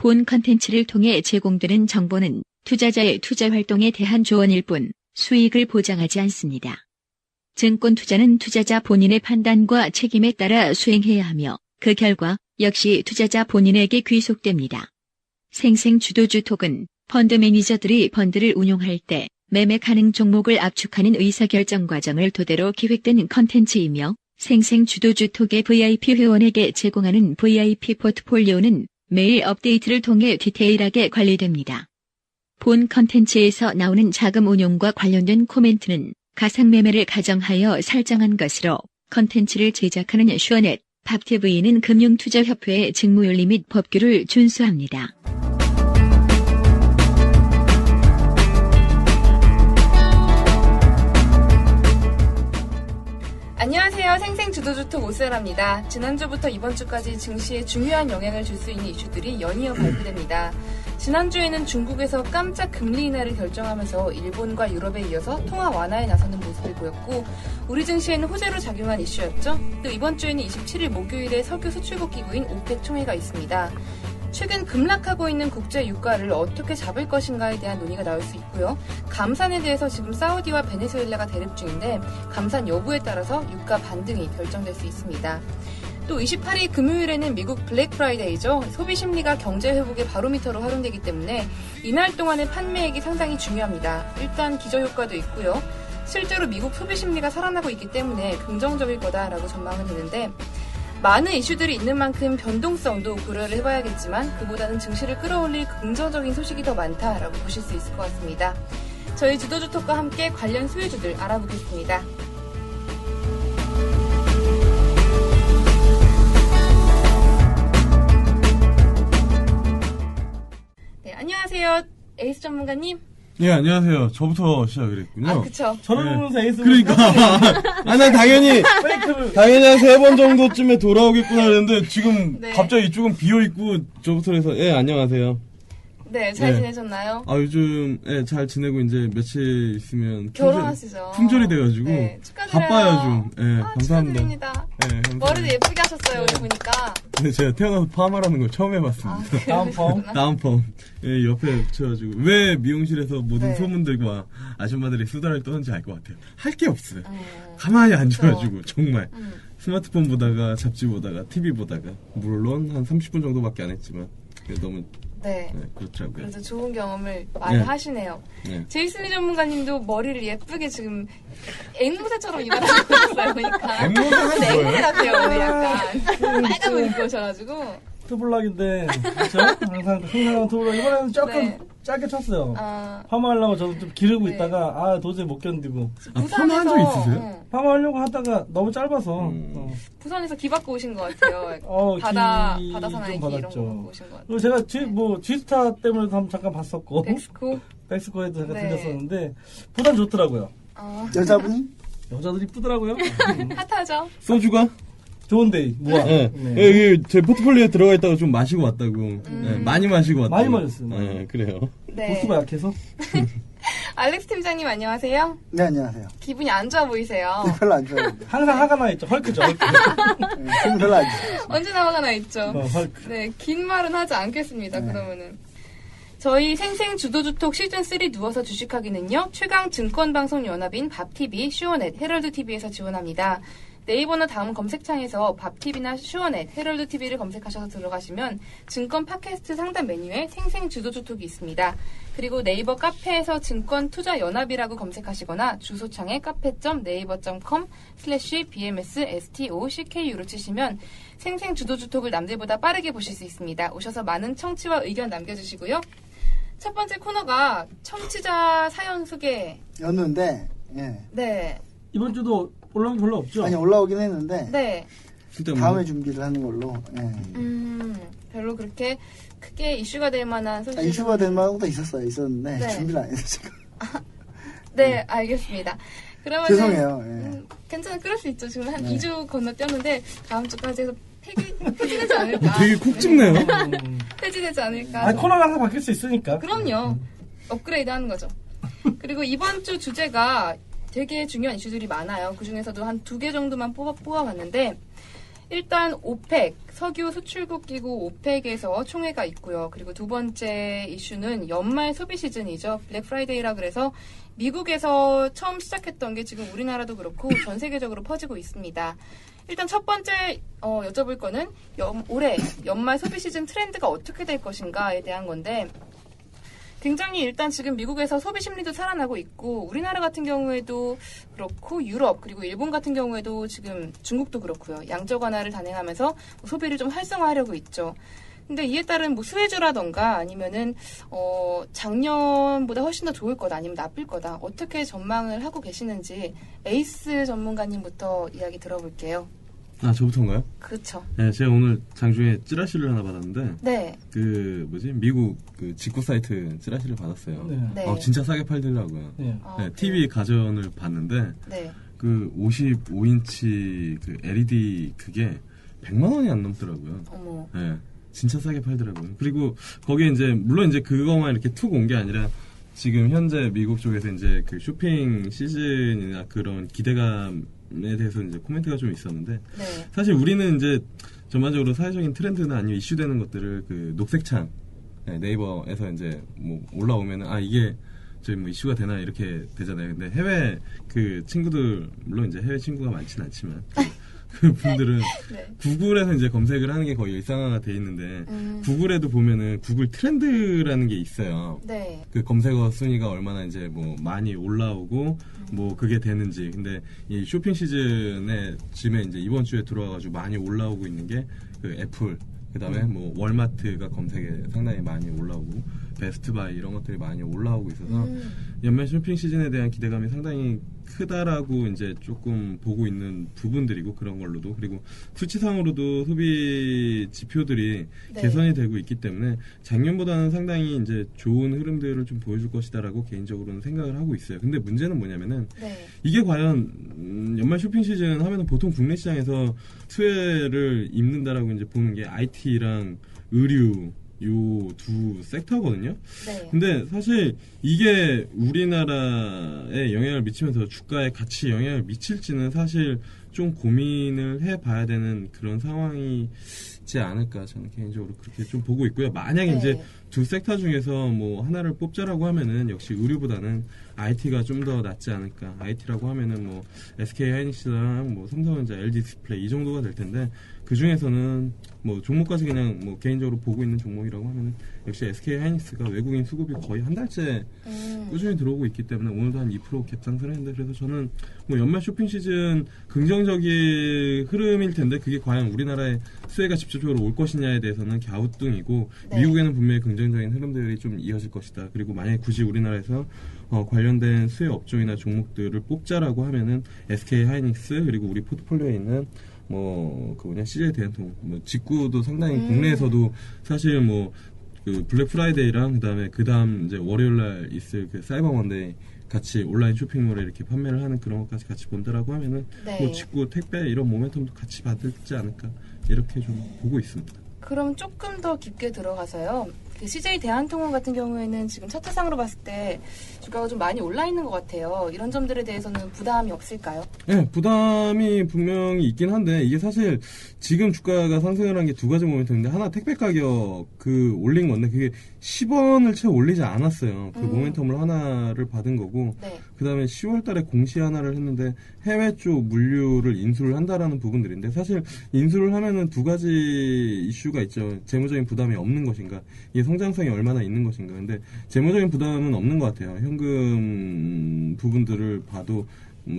본 컨텐츠를 통해 제공되는 정보는 투자자의 투자 활동에 대한 조언일 뿐 수익을 보장하지 않습니다. 증권 투자는 투자자 본인의 판단과 책임에 따라 수행해야 하며 그 결과 역시 투자자 본인에게 귀속됩니다. 생생주도주톡은 펀드 매니저들이 펀드를 운용할 때 매매 가능 종목을 압축하는 의사결정 과정을 토대로 기획된 컨텐츠이며 생생주도주톡의 VIP 회원에게 제공하는 VIP 포트폴리오는 매일 업데이트를 통해 디테일하게 관리됩니다. 본 컨텐츠에서 나오는 자금 운용과 관련된 코멘트는 가상매매를 가정하여 설정한 것으로 컨텐츠를 제작하는 슈어넷, 밥TV는 금융투자협회의 직무윤리 및 법규를 준수합니다. 안녕하세요. 생생주도주톡 오세라입니다. 지난주부터 이번주까지 증시에 중요한 영향을 줄 수 있는 이슈들이 연이어 발표됩니다. 지난주에는 중국에서 깜짝 금리 인하를 결정하면서 일본과 유럽에 이어서 통화 완화에 나서는 모습을 보였고 우리 증시에는 호재로 작용한 이슈였죠. 또 이번 주에는 27일 목요일에 석유 수출국 기구인 오펙 총회가 있습니다. 최근 급락하고 있는 국제 유가를 어떻게 잡을 것인가에 대한 논의가 나올 수 있고요. 감산에 대해서 지금 사우디와 베네수엘라가 대립 중인데 감산 여부에 따라서 유가 반등이 결정될 수 있습니다. 또 28일 금요일에는 미국 블랙 프라이데이죠. 소비 심리가 경제 회복의 바로미터로 활용되기 때문에 이날 동안의 판매액이 상당히 중요합니다. 일단 기저효과도 있고요. 실제로 미국 소비 심리가 살아나고 있기 때문에 긍정적일 거다라고 전망은 되는데 많은 이슈들이 있는 만큼 변동성도 고려를 해봐야겠지만 그보다는 증시를 끌어올릴 긍정적인 소식이 더 많다라고 보실 수 있을 것 같습니다. 저희 주도주톡과 함께 관련 소유주들 알아보겠습니다. 네, 안녕하세요. 에이스 전문가님. 네, 안녕하세요. 저부터 시작을 했군요. 아, 그쵸. 저를 네. 보면서 에이스. 그러니까. 난 당연히 한 3번 정도쯤에 돌아오겠구나 했는데, 지금 네. 갑자기 이쪽은 비어있고, 저부터 해서, 안녕하세요. 네, 잘 네. 지내셨나요? 요즘, 잘 지내고 이제 며칠 있으면. 결혼하시죠. 품절이 돼가지고. 네, 축하드려요. 바빠요, 좀. 감사합니다. 축하드립니다. 감사합니다. 머리도 예쁘게 하셨어요, 오늘 보니까. 근데 제가 태어나서 파마라는 걸 처음 해봤습니다. 다음 펌. 다음 펌. 옆에 붙여가지고. 왜 미용실에서 모든 네. 소문들과 아줌마들이 수다를 떠는지 알 것 같아요. 할 게 없어요. 가만히 앉아가지고, 정말. 스마트폰 보다가, 잡지 보다가, TV 보다가. 물론 한 30분 정도밖에 안 했지만. 너무, 네. 그렇더라고요. 그래도 좋은 경험을 많이 네. 하시네요. 네. 제이슬리 전문가님도 머리를 예쁘게 지금 앵무새처럼 이발하고 있어요, 보니까. 앵무새는 앵무새 같아요, 오늘 약간. 빨간 옷 입고 오셔가지고. 투블락인데, 그쵸? 항상 투블락. 이번에는 조금 네. 짧게 쳤어요. 아, 파마하려고 저도 좀 기르고 네. 있다가, 도저히 못 견디고. 파마한 적 있으세요? 파마하려고 하다가 너무 짧아서. 부산에서 기 받고 오신 것 같아요. 기 바다 좀 사나이 기 이런 거 받았죠. 받고 오신 것 같아요. 그리고 제가 G스타 때문에도 한번 잠깐 봤었고. 멕시코. 멕시코에도 잠깐 네. 들렸었는데, 보단 좋더라고요. 여자분이? 여자들이 이쁘더라고요. 핫하죠? 소주가? 좋은데이, 뭐야. 네. 여기 제 포트폴리오에 들어가 있다가 좀 마시고 왔다고. 많이 마시고 왔다고. 많이 마셨어요. 그래요. 네. 도수가 약해서. 알렉스 팀장님 안녕하세요. 네, 안녕하세요. 기분이 안 좋아 보이세요. 별로 안 좋아요. 항상 화가 나 있죠. 헐크죠, 헐크. 기분 별로 안 좋아요. 언제나 화가 나 있죠. 헐크. 네, 긴 말은 하지 않겠습니다. 그러면은 저희 생생주도주톡 시즌3 누워서 주식하기는요. 최강증권방송연합인 밥TV, 슈어넷, 헤럴드TV에서 지원합니다. 네이버나 다음 검색창에서 밥TV나 슈어넷, 헤럴드TV를 검색하셔서 들어가시면 증권 팟캐스트 상단 메뉴에 생생주도주톡이 있습니다. 그리고 네이버 카페에서 증권투자연합이라고 검색하시거나 주소창에 카페.네이버.com/bmsstocku로 치시면 생생주도주톡을 남들보다 빠르게 보실 수 있습니다. 오셔서 많은 청취와 의견 남겨주시고요. 첫 번째 코너가 청취자 사연 소개. 였는데, 예. 네. 이번 주도 올라온 게 별로 없죠? 아니, 올라오긴 했는데, 네. 다음에 준비를 하는 걸로, 예. 별로 그렇게 크게 이슈가 될 만한 소식. 이슈가 될 만한 것도 있었는데, 네. 준비를 안 해서 지금. 네, 알겠습니다. 그러면 죄송해요, 예. 괜찮아, 그럴 수 있죠. 지금 한 네. 2주 건너뛰었는데 다음 주까지 해서 폐지되지 않을까. 되게 콕 집네요. 폐지되지 않을까. 아, 코너가 항상 바뀔 수 있으니까. 그럼요. 업그레이드 하는 거죠. 그리고 이번 주 주제가 되게 중요한 이슈들이 많아요. 그 중에서도 한 2개 정도만 뽑아봤는데 일단 오펙, 석유 수출국 기구 오펙에서 총회가 있고요. 그리고 두 번째 이슈는 연말 소비 시즌이죠. 블랙 프라이데이라 그래서 미국에서 처음 시작했던 게 지금 우리나라도 그렇고 전 세계적으로 퍼지고 있습니다. 일단 첫 번째 여쭤볼 거는 올해 연말 소비 시즌 트렌드가 어떻게 될 것인가에 대한 건데 굉장히 일단 지금 미국에서 소비 심리도 살아나고 있고 우리나라 같은 경우에도 그렇고 유럽 그리고 일본 같은 경우에도 지금 중국도 그렇고요. 양적 완화를 단행하면서 소비를 좀 활성화하려고 있죠. 근데 이에 따른 뭐 수혜주라던가 아니면은 작년보다 훨씬 더 좋을 거다 아니면 나쁠 거다 어떻게 전망을 하고 계시는지 에이스 전문가님부터 이야기 들어볼게요. 아, 저부터인가요? 그렇죠. 네, 제가 오늘 장중에 찌라시를 하나 받았는데, 네. 미국 직구 사이트 찌라시를 받았어요. 네. 네. 진짜 싸게 팔더라고요. 네. 네, TV 가전을 봤는데, 네. 55인치 LED 그게 100만 원이 안 넘더라고요. 어머. 네, 진짜 싸게 팔더라고요. 그리고 거기에 물론 그거만 이렇게 툭 온 게 아니라, 지금 현재 미국 쪽에서 그 쇼핑 시즌이나 그런 기대감에 대해서 코멘트가 좀 있었는데, 네. 사실 우리는 전반적으로 사회적인 트렌드나 아니면 이슈되는 것들을 네이버에서 올라오면은, 이게 이슈가 되나 이렇게 되잖아요. 근데 해외 친구들, 물론 해외 친구가 많지는 않지만, 그 분들은 네. 구글에서 검색을 하는 게 거의 일상화가 돼 있는데, 구글에도 보면은 구글 트렌드라는 게 있어요. 네. 그 검색어 순위가 얼마나 많이 올라오고, 그게 되는지. 근데 이 쇼핑 시즌에 이번 주에 들어와가지고 많이 올라오고 있는 게 애플, 그 다음에 월마트가 검색에 상당히 많이 올라오고, 베스트바이 이런 것들이 많이 올라오고 있어서, 연말 쇼핑 시즌에 대한 기대감이 상당히 크다라고 조금 보고 있는 부분들이고, 그런 걸로도. 그리고 수치상으로도 소비 지표들이 네. 개선이 되고 있기 때문에 작년보다는 상당히 좋은 흐름들을 좀 보여줄 것이다라고 개인적으로는 생각을 하고 있어요. 근데 문제는 뭐냐면은, 네. 이게 과연 연말 쇼핑 시즌 하면은 보통 국내 시장에서 수혜를 입는다라고 보는 게 IT랑 의류, 요 두 섹터거든요. 네. 근데 사실 이게 우리나라에 영향을 미치면서 주가에 같이 영향을 미칠지는 사실 좀 고민을 해봐야 되는 그런 상황이지 않을까, 저는 개인적으로 그렇게 좀 보고 있고요. 만약에 네. 두 섹터 중에서 하나를 뽑자라고 하면은 역시 의류보다는 IT가 좀 더 낫지 않을까. IT라고 하면은 SK 하이닉스랑 삼성전자, LG 디스플레이 이 정도가 될 텐데, 그 중에서는 종목까지 그냥 개인적으로 보고 있는 종목이라고 하면은 역시 SK 하이닉스가 외국인 수급이 거의 한 달째 꾸준히 들어오고 있기 때문에 오늘도 한 2% 갭상승을 했는데, 그래서 저는 연말 쇼핑 시즌 긍정적인 흐름일 텐데, 그게 과연 우리나라에 수혜가 직접적으로 올 것이냐에 대해서는 갸우뚱이고, 네. 미국에는 분명히 긍정적인 흐름들이 좀 이어질 것이다. 그리고 만약에 굳이 우리나라에서 관련된 수혜 업종이나 종목들을 뽑자라고 하면은 SK 하이닉스, 그리고 우리 포트폴리오에 있는 CJ 대한통, 직구도 상당히 국내에서도 사실 그 블랙 프라이데이랑 그다음 월요일 날 있을 그 사이버 먼데이 같이 온라인 쇼핑몰에 이렇게 판매를 하는 그런 것까지 같이 본다라고 하면은 네. 직구, 택배 이런 모멘텀도 같이 받을지 않을까, 이렇게 좀 보고 있습니다. 그럼 조금 더 깊게 들어가서요. 그 CJ 대한통운 같은 경우에는 지금 차트상으로 봤을 때 주가가 좀 많이 올라 있는 것 같아요. 이런 점들에 대해서는 부담이 없을까요? 네, 부담이 분명히 있긴 한데, 이게 사실 지금 주가가 상승을 한 게 두 가지 모멘텀인데, 하나 택배 가격 올린 건데, 그게 10원을 채 올리지 않았어요. 그 모멘텀을 하나를 받은 거고, 네. 그 다음에 10월 달에 공시 하나를 했는데, 해외 쪽 물류를 인수를 한다라는 부분들인데, 사실 인수를 하면은 두 가지 이슈가 있죠. 재무적인 부담이 없는 것인가, 이게 성장성이 얼마나 있는 것인가. 근데 재무적인 부담은 없는 것 같아요. 현금 부분들을 봐도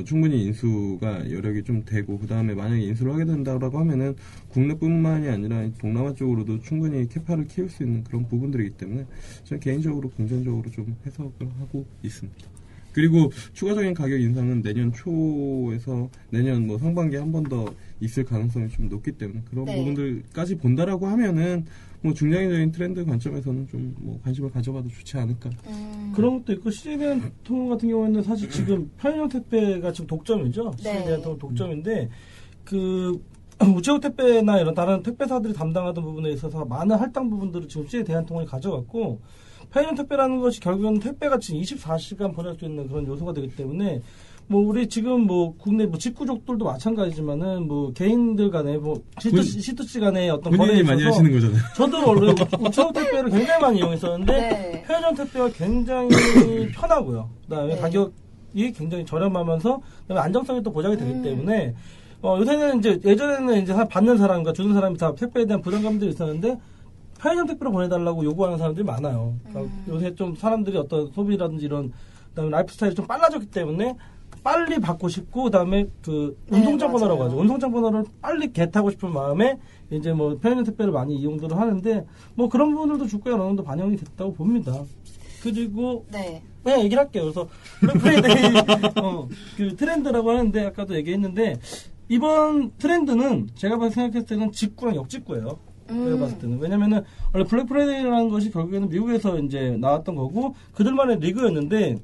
충분히 인수가 여력이 좀 되고, 그 다음에 만약에 인수를 하게 된다고 하면은 국내뿐만이 아니라 동남아 쪽으로도 충분히 캐파를 키울 수 있는 그런 부분들이기 때문에 저는 개인적으로 긍정적으로 좀 해석을 하고 있습니다. 그리고 추가적인 가격 인상은 내년 초에서 내년 상반기에 한 번 더 있을 가능성이 좀 높기 때문에 그런 네. 부분들까지 본다라고 하면은 중장기적인 트렌드 관점에서는 좀 관심을 가져봐도 좋지 않을까. 그런 것도 있고, CJ대한통운 같은 경우에는 사실 지금 편의점 택배가 지금 독점이죠. 네. CJ대한통운 독점인데, 우체국 택배나 이런 다른 택배사들이 담당하던 부분에 있어서 많은 할당 부분들을 지금 CJ대한통운이 가져갔고, 편의점 택배라는 것이 결국은 택배가 지금 24시간 보낼 수 있는 그런 요소가 되기 때문에 뭐 우리 지금 뭐 국내 뭐 직구족들도 마찬가지지만은 뭐 개인들 간에 뭐 C2C 간에 어떤 거래에 본인이 많이 있어서 하시는 거잖아요. 저도 원래 우체국 택배를 굉장히 많이 이용했었는데 네. 편의점 택배가 굉장히 편하고요. 그다음에 네. 가격이 굉장히 저렴하면서 그다음에 안정성이 또 보장이 되기 때문에 요새는 이제 예전에는 이제 받는 사람과 주는 사람이 다 택배에 대한 부담감들이 있었는데 편의점 택배로 보내달라고 요구하는 사람들이 많아요. 그러니까 요새 좀 사람들이 어떤 소비라든지 이런 그다음에 라이프 스타일이 좀 빨라졌기 때문에 빨리 받고 싶고 그다음에 그 운송장 번호라고 하죠. 운송장 번호를 빨리 겟하고 싶은 마음에 이제 뭐 편의점 택배를 많이 이용들을 하는데 뭐 그런 부분들도 주가에 어느 정도 반영이 됐다고 봅니다. 그리고 네. 그냥 얘기를 할게요. 그래서 블랙프라이데이 그 트렌드라고 하는데 아까도 얘기했는데 이번 트렌드는 제가 생각했을 때는 직구랑 역직구예요. 내가 봤을 때는. 왜냐면은 원래 블랙프라이데이라는 것이 결국에는 미국에서 이제 나왔던 거고 그들만의 리그였는데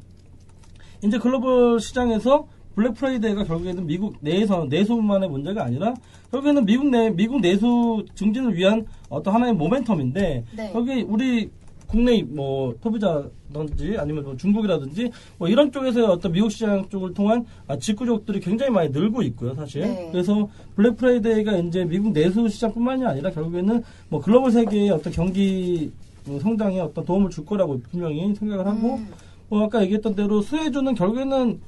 이제 글로벌 시장에서 블랙프라이데이가 결국에는 미국 내수만의 문제가 아니라 결국에는 미국 내수 증진을 위한 어떤 하나의 모멘텀인데 네. 여기 우리 국내 뭐 소비자든지 아니면 뭐 중국이라든지 뭐 이런 쪽에서의 어떤 미국 시장 쪽을 통한 직구족들이 굉장히 많이 늘고 있고요, 사실. 네. 그래서 블랙 프라이데이가 이제 미국 내수 시장뿐만이 아니라 결국에는 뭐 글로벌 세계의 어떤 경기 성장에 어떤 도움을 줄 거라고 분명히 생각을 하고 뭐 아까 얘기했던 대로 수혜주는 결국에는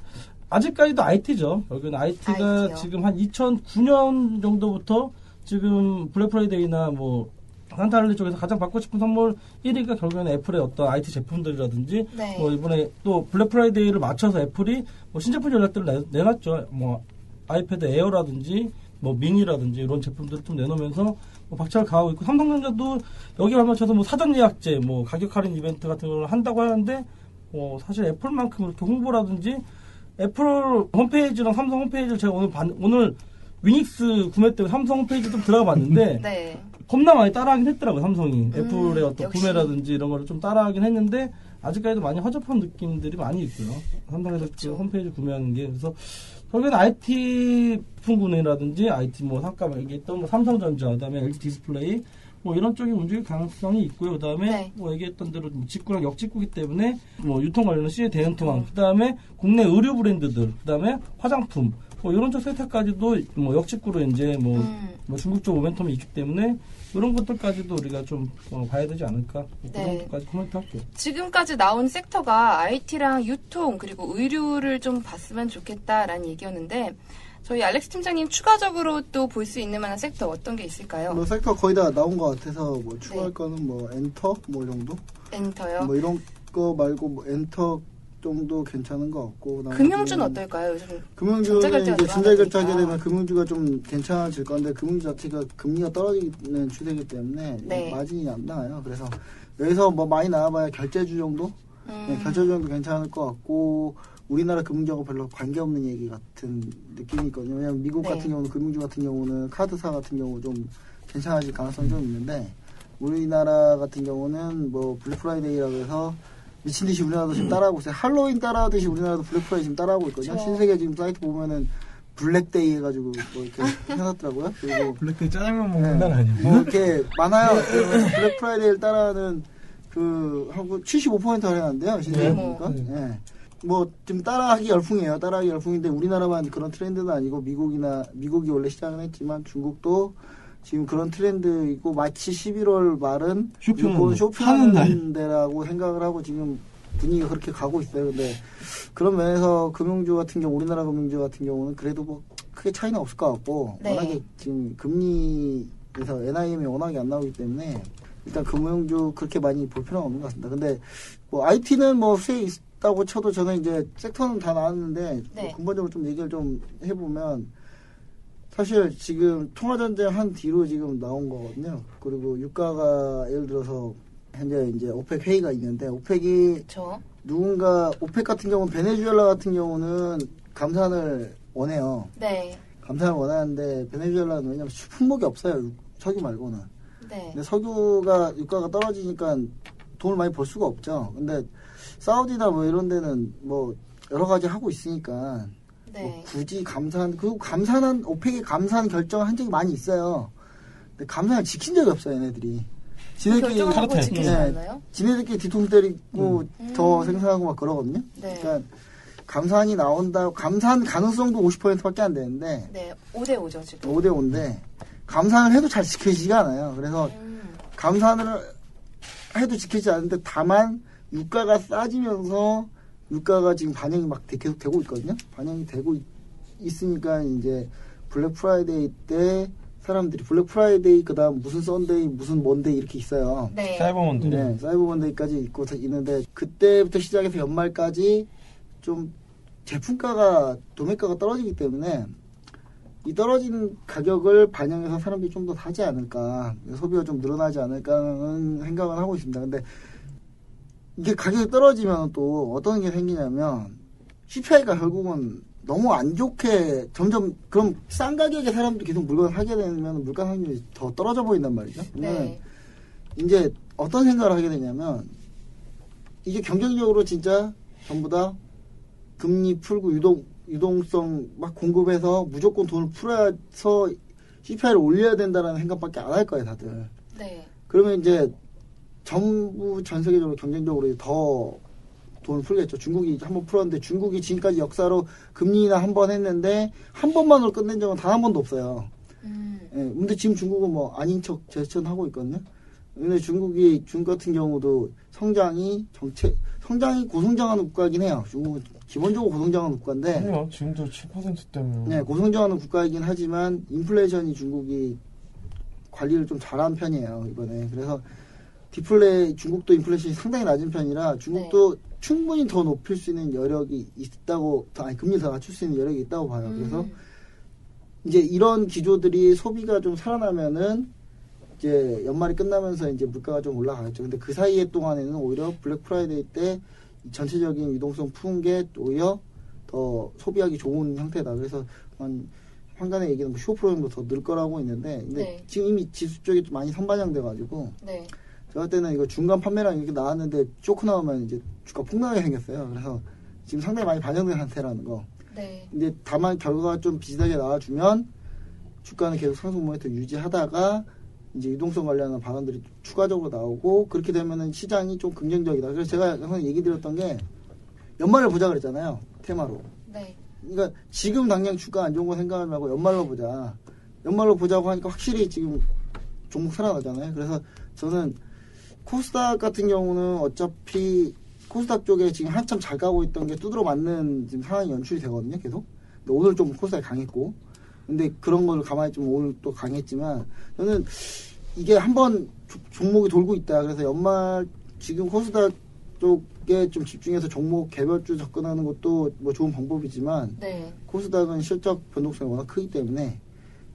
아직까지도 IT죠. 결국에는 IT가 IT요. 지금 한 2009년 정도부터 지금 블랙 프라이데이나 뭐 산타할리 쪽에서 가장 받고 싶은 선물 1위가 결국에는 애플의 어떤 IT 제품들이라든지 네. 뭐 이번에 또 블랙 프라이데이를 맞춰서 애플이 뭐 신제품 전략들을 내놨죠. 뭐 아이패드 에어라든지 뭐 미니라든지 이런 제품들을 좀 내놓으면서 뭐 박차를 가하고 있고 삼성전자도 여기에 맞춰서 뭐 사전 예약제 뭐 가격 할인 이벤트 같은 걸 한다고 하는데 사실 애플만큼 그렇게 홍보라든지 애플 홈페이지랑 삼성 홈페이지를 제가 오늘 위닉스 구매 때문에 삼성 홈페이지 좀 들어가 봤는데 네. 겁나 많이 따라하긴 했더라고요, 삼성이. 애플의 어떤 역시. 구매라든지 이런 거를 좀 따라하긴 했는데, 아직까지도 많이 허접한 느낌들이 많이 있고요. 삼성에서 그 홈페이지 구매하는 게. 그래서, 결국에는 IT 품군이라든지, IT 뭐, 아까 얘기했던 뭐, 삼성전자, 그 다음에 LG 디스플레이, 뭐, 이런 쪽이 움직일 가능성이 있고요. 그 다음에, 네. 뭐, 얘기했던 대로 직구랑 역직구기 때문에, 뭐, 유통 관련은 CJ 대형통항, 그 다음에 국내 의류 브랜드들, 그 다음에 화장품, 뭐 이런 쪽 세타까지도 뭐 역직구로 이제 뭐 중국 쪽 모멘텀이 있기 때문에 이런 것들까지도 우리가 좀 봐야 되지 않을까. 뭐 그 네. 정도까지 코멘트 할게요. 지금까지 나온 섹터가 IT랑 유통 그리고 의류를 좀 봤으면 좋겠다라는 얘기였는데 저희 알렉스 팀장님 추가적으로 또 볼 수 있는 만한 섹터 어떤 게 있을까요? 뭐 섹터 거의 다 나온 것 같아서 뭐 추가할 네. 거는 뭐 엔터 뭐 정도? 엔터요. 뭐 이런 거 말고 뭐 엔터 정도 괜찮은 것 같고. 그다음에 금융주는 어떨까요? 요즘 금융주는 전자결제가 이제 전자결제하게 늘어나니까. 되면 금융주가 좀 괜찮아질 건데 금융주 자체가 금리가 떨어지는 추세이기 때문에 네. 마진이 안 나와요. 그래서 여기서 뭐 많이 나와봐야 결제주 정도? 네, 결제주 정도 괜찮을 것 같고 우리나라 금융주하고 별로 관계없는 얘기 같은 느낌이 있거든요. 왜냐면 미국 네. 같은 경우는 금융주 같은 경우는 카드사 같은 경우 좀 괜찮아질 가능성이 좀 있는데 우리나라 같은 경우는 뭐 블랙프라이데이라고 해서 미친 듯이 우리나라도 지금 따라하고 있어요. 할로윈 따라하듯이 우리나라도 블랙프라이데이 지금 따라하고 있거든요. 그렇죠. 신세계 지금 사이트 보면은 블랙데이 해가지고 뭐 이렇게 해놨더라고요. 그리고 블랙데이 짜장면 먹는 날 아니에요? 뭐 이렇게 많아요. 블랙프라이데이를 따라하는 하고 75% 할인한대요. 신세계 보니까. 예. 뭐 지금 따라하기 열풍이에요. 따라하기 열풍인데 우리나라만 그런 트렌드는 아니고 미국이 원래 시작은 했지만 중국도 지금 그런 트렌드 있고 마치 11월 말은 쇼핑하는 데라고 생각을 하고 지금 분위기가 그렇게 가고 있어요. 근데 그런 면에서 금융주 같은 경우 우리나라 금융주 같은 경우는 그래도 뭐 크게 차이는 없을 것 같고 네. 워낙에 지금 금리에서 NIM이 워낙에 안 나오기 때문에 일단 금융주 그렇게 많이 볼 필요는 없는 것 같습니다. 근데 뭐 IT는 뭐 수혜 있다고 쳐도 저는 이제 섹터는 다 나왔는데 네. 뭐 근본적으로 좀 얘기를 좀 해보면 사실 지금 통화전쟁 한 뒤로 지금 나온 거거든요. 그리고 유가가 예를 들어서 현재 이제 오펙 회의가 있는데 오펙이 그렇죠. 오펙 같은 경우는 베네수엘라 같은 경우는 감산을 원해요. 네. 감산을 원하는데 베네수엘라는 왜냐면 품목이 없어요. 석유 말고는. 네. 근데 유가가 떨어지니까 돈을 많이 벌 수가 없죠. 근데 사우디나 뭐 이런 데는 뭐 여러 가지 하고 있으니까 네. 뭐 굳이 그리고 오펙이 감산 결정을 한 적이 많이 있어요. 근데 감산을 지킨 적이 없어요, 얘네들이. 결정하고 지키지 네, 않나요? 지네들끼리 뒤통수 때리고 더 생산하고 막 그러거든요. 네. 그러니까 감산이 나온다. 감산 가능성도 50%밖에 안 되는데 네, 5대5죠, 지금. 5대5인데 감산을 해도 잘 지켜지지가 않아요. 그래서 감산을 해도 지켜지지 않는데 다만 유가가 싸지면서 유가가 지금 반영이 막 계속 되고 있거든요. 반영이 되고 있으니까 이제 블랙 프라이데이 때 사람들이 블랙 프라이데이 그다음 무슨 썬데이 무슨 먼데이 이렇게 있어요. 네. 사이버 먼데이. 네, 사이버 먼데이까지 있고 있는데 그때부터 시작해서 연말까지 좀 제품가가 도매가가 떨어지기 때문에 이 떨어진 가격을 반영해서 사람들이 좀 더 사지 않을까, 소비가 좀 늘어나지 않을까 하는 생각을 하고 있습니다. 근데 이게 가격이 떨어지면 또 어떤 게 생기냐면 CPI가 결국은 너무 안 좋게 점점 그럼 싼 가격에 사람들이 계속 물건을 사게 되면 물가 상승률이 더 떨어져 보인단 말이죠. 네. 이제 어떤 생각을 하게 되냐면 이게 경쟁적으로 진짜 전부 다 금리 풀고 유동성 막 공급해서 무조건 돈을 풀어서 CPI를 올려야 된다라는 생각밖에 안 할 거예요, 다들. 네. 그러면 이제 전부 전 세계적으로 경쟁적으로 더 돈을 풀겠죠. 중국이 한번 풀었는데 중국이 지금까지 역사로 금리 인하 한 번 했는데 한 번만으로 끝낸 적은 단 한 번도 없어요. 예, 근데 지금 중국은 뭐 아닌 척 제스처는 있거든요. 근데 중국 같은 경우도 성장이 고성장하는 국가이긴 해요. 중국은 기본적으로 고성장하는 국가인데. 아니요, 지금도 7% 때문에. 네, 고성장하는 국가이긴 하지만 인플레이션이 중국이 관리를 좀 잘한 편이에요, 이번에. 그래서 중국도 인플레이션이 상당히 낮은 편이라 중국도 충분히 더 높일 수 있는 여력이 있다고, 금리 더 낮출 수 있는 여력이 있다고 봐요. 그래서 이제 이런 기조들이 소비가 좀 살아나면은 이제 연말이 끝나면서 이제 물가가 좀 올라가겠죠. 근데 그 사이에 동안에는 오히려 블랙 프라이데이 때 전체적인 유동성 푸는 게 오히려 더 소비하기 좋은 형태다. 그래서 한간에 얘기는 뭐 15%정도 더 늘 거라고 있는데, 근데 지금 이미 지수 쪽이 많이 선반영돼가지고, 제가 때는 이거 중간 판매량 이렇게 나왔는데 쇼크 나오면 이제 주가 폭락하게 생겼어요. 그래서 지금 상당히 많이 반영된 상태라는 거. 근데 다만 결과가 좀 비슷하게 나와주면 주가는 계속 상승 모멘텀 유지하다가 이제 유동성 관련한 발언들이 추가적으로 나오고 그렇게 되면은 시장이 좀 긍정적이다. 그래서 제가 항상 얘기 드렸던 게 연말을 보자 그랬잖아요. 테마로. 그러니까 지금 당장 주가 안 좋은 거 생각하지 말고 연말로 보자. 연말로 보자고 하니까 확실히 지금 종목 살아나잖아요. 그래서 저는 코스닥 같은 경우는 어차피 코스닥 쪽에 지금 한참 잘 가고 있던 게 두드러 맞는 지금 상황이 연출이 되거든요. 계속. 근데 오늘 좀 코스닥이 강했고. 근데 그런 걸 가만히 좀 오늘 또 강했지만 저는 이게 한번 종목이 돌고 있다. 그래서 연말 지금 코스닥 쪽에 좀 집중해서 종목 개별주 접근하는 것도 뭐 좋은 방법이지만 코스닥은 실적 변동성이 워낙 크기 때문에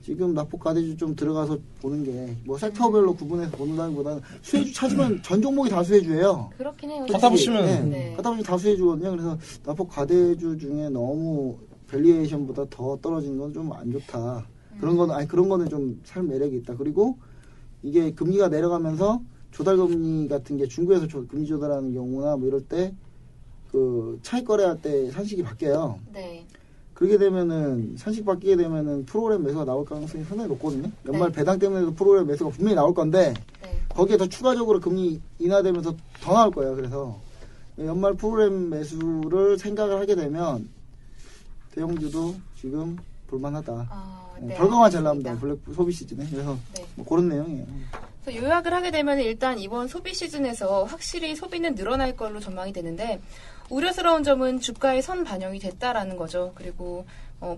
지금 납폭 가대주 좀 들어가서 보는 게 뭐 섹터별로 구분해서 본다기보다는 수혜주 찾으면 전 종목이 다 수혜주예요. 그렇긴 해요. 갖다 보시면 갖다 보시면 다 수혜주거든요. 그래서 납폭 가대주 중에 너무 밸류에이션보다 더 떨어지는 건 좀 안 좋다. 그런 거는 좀 살 매력이 있다. 그리고 이게 금리가 내려가면서 조달금리 같은 게 중국에서 금리 조달하는 경우나 뭐 이럴 때 그 차익 거래할 때 산식이 바뀌어요. 그렇게 되면은 산식 바뀌게 되면은 프로그램 매수가 나올 가능성이 상당히 높거든요. 연말 배당 때문에도 프로그램 매수가 분명히 나올 건데 거기에 더 추가적으로 금리 인하되면서 더 나올 거예요. 그래서 연말 프로그램 매수를 생각을 하게 되면 대형주도 지금 볼만하다. 결과만 잘 나옵니다. 블랙 소비 시즌에. 그래서 뭐 그런 내용이에요. 그래서 요약을 하게 되면 일단 이번 소비 시즌에서 확실히 소비는 늘어날 걸로 전망이 되는데 우려스러운 점은 주가에 선 반영이 됐다라는 거죠. 그리고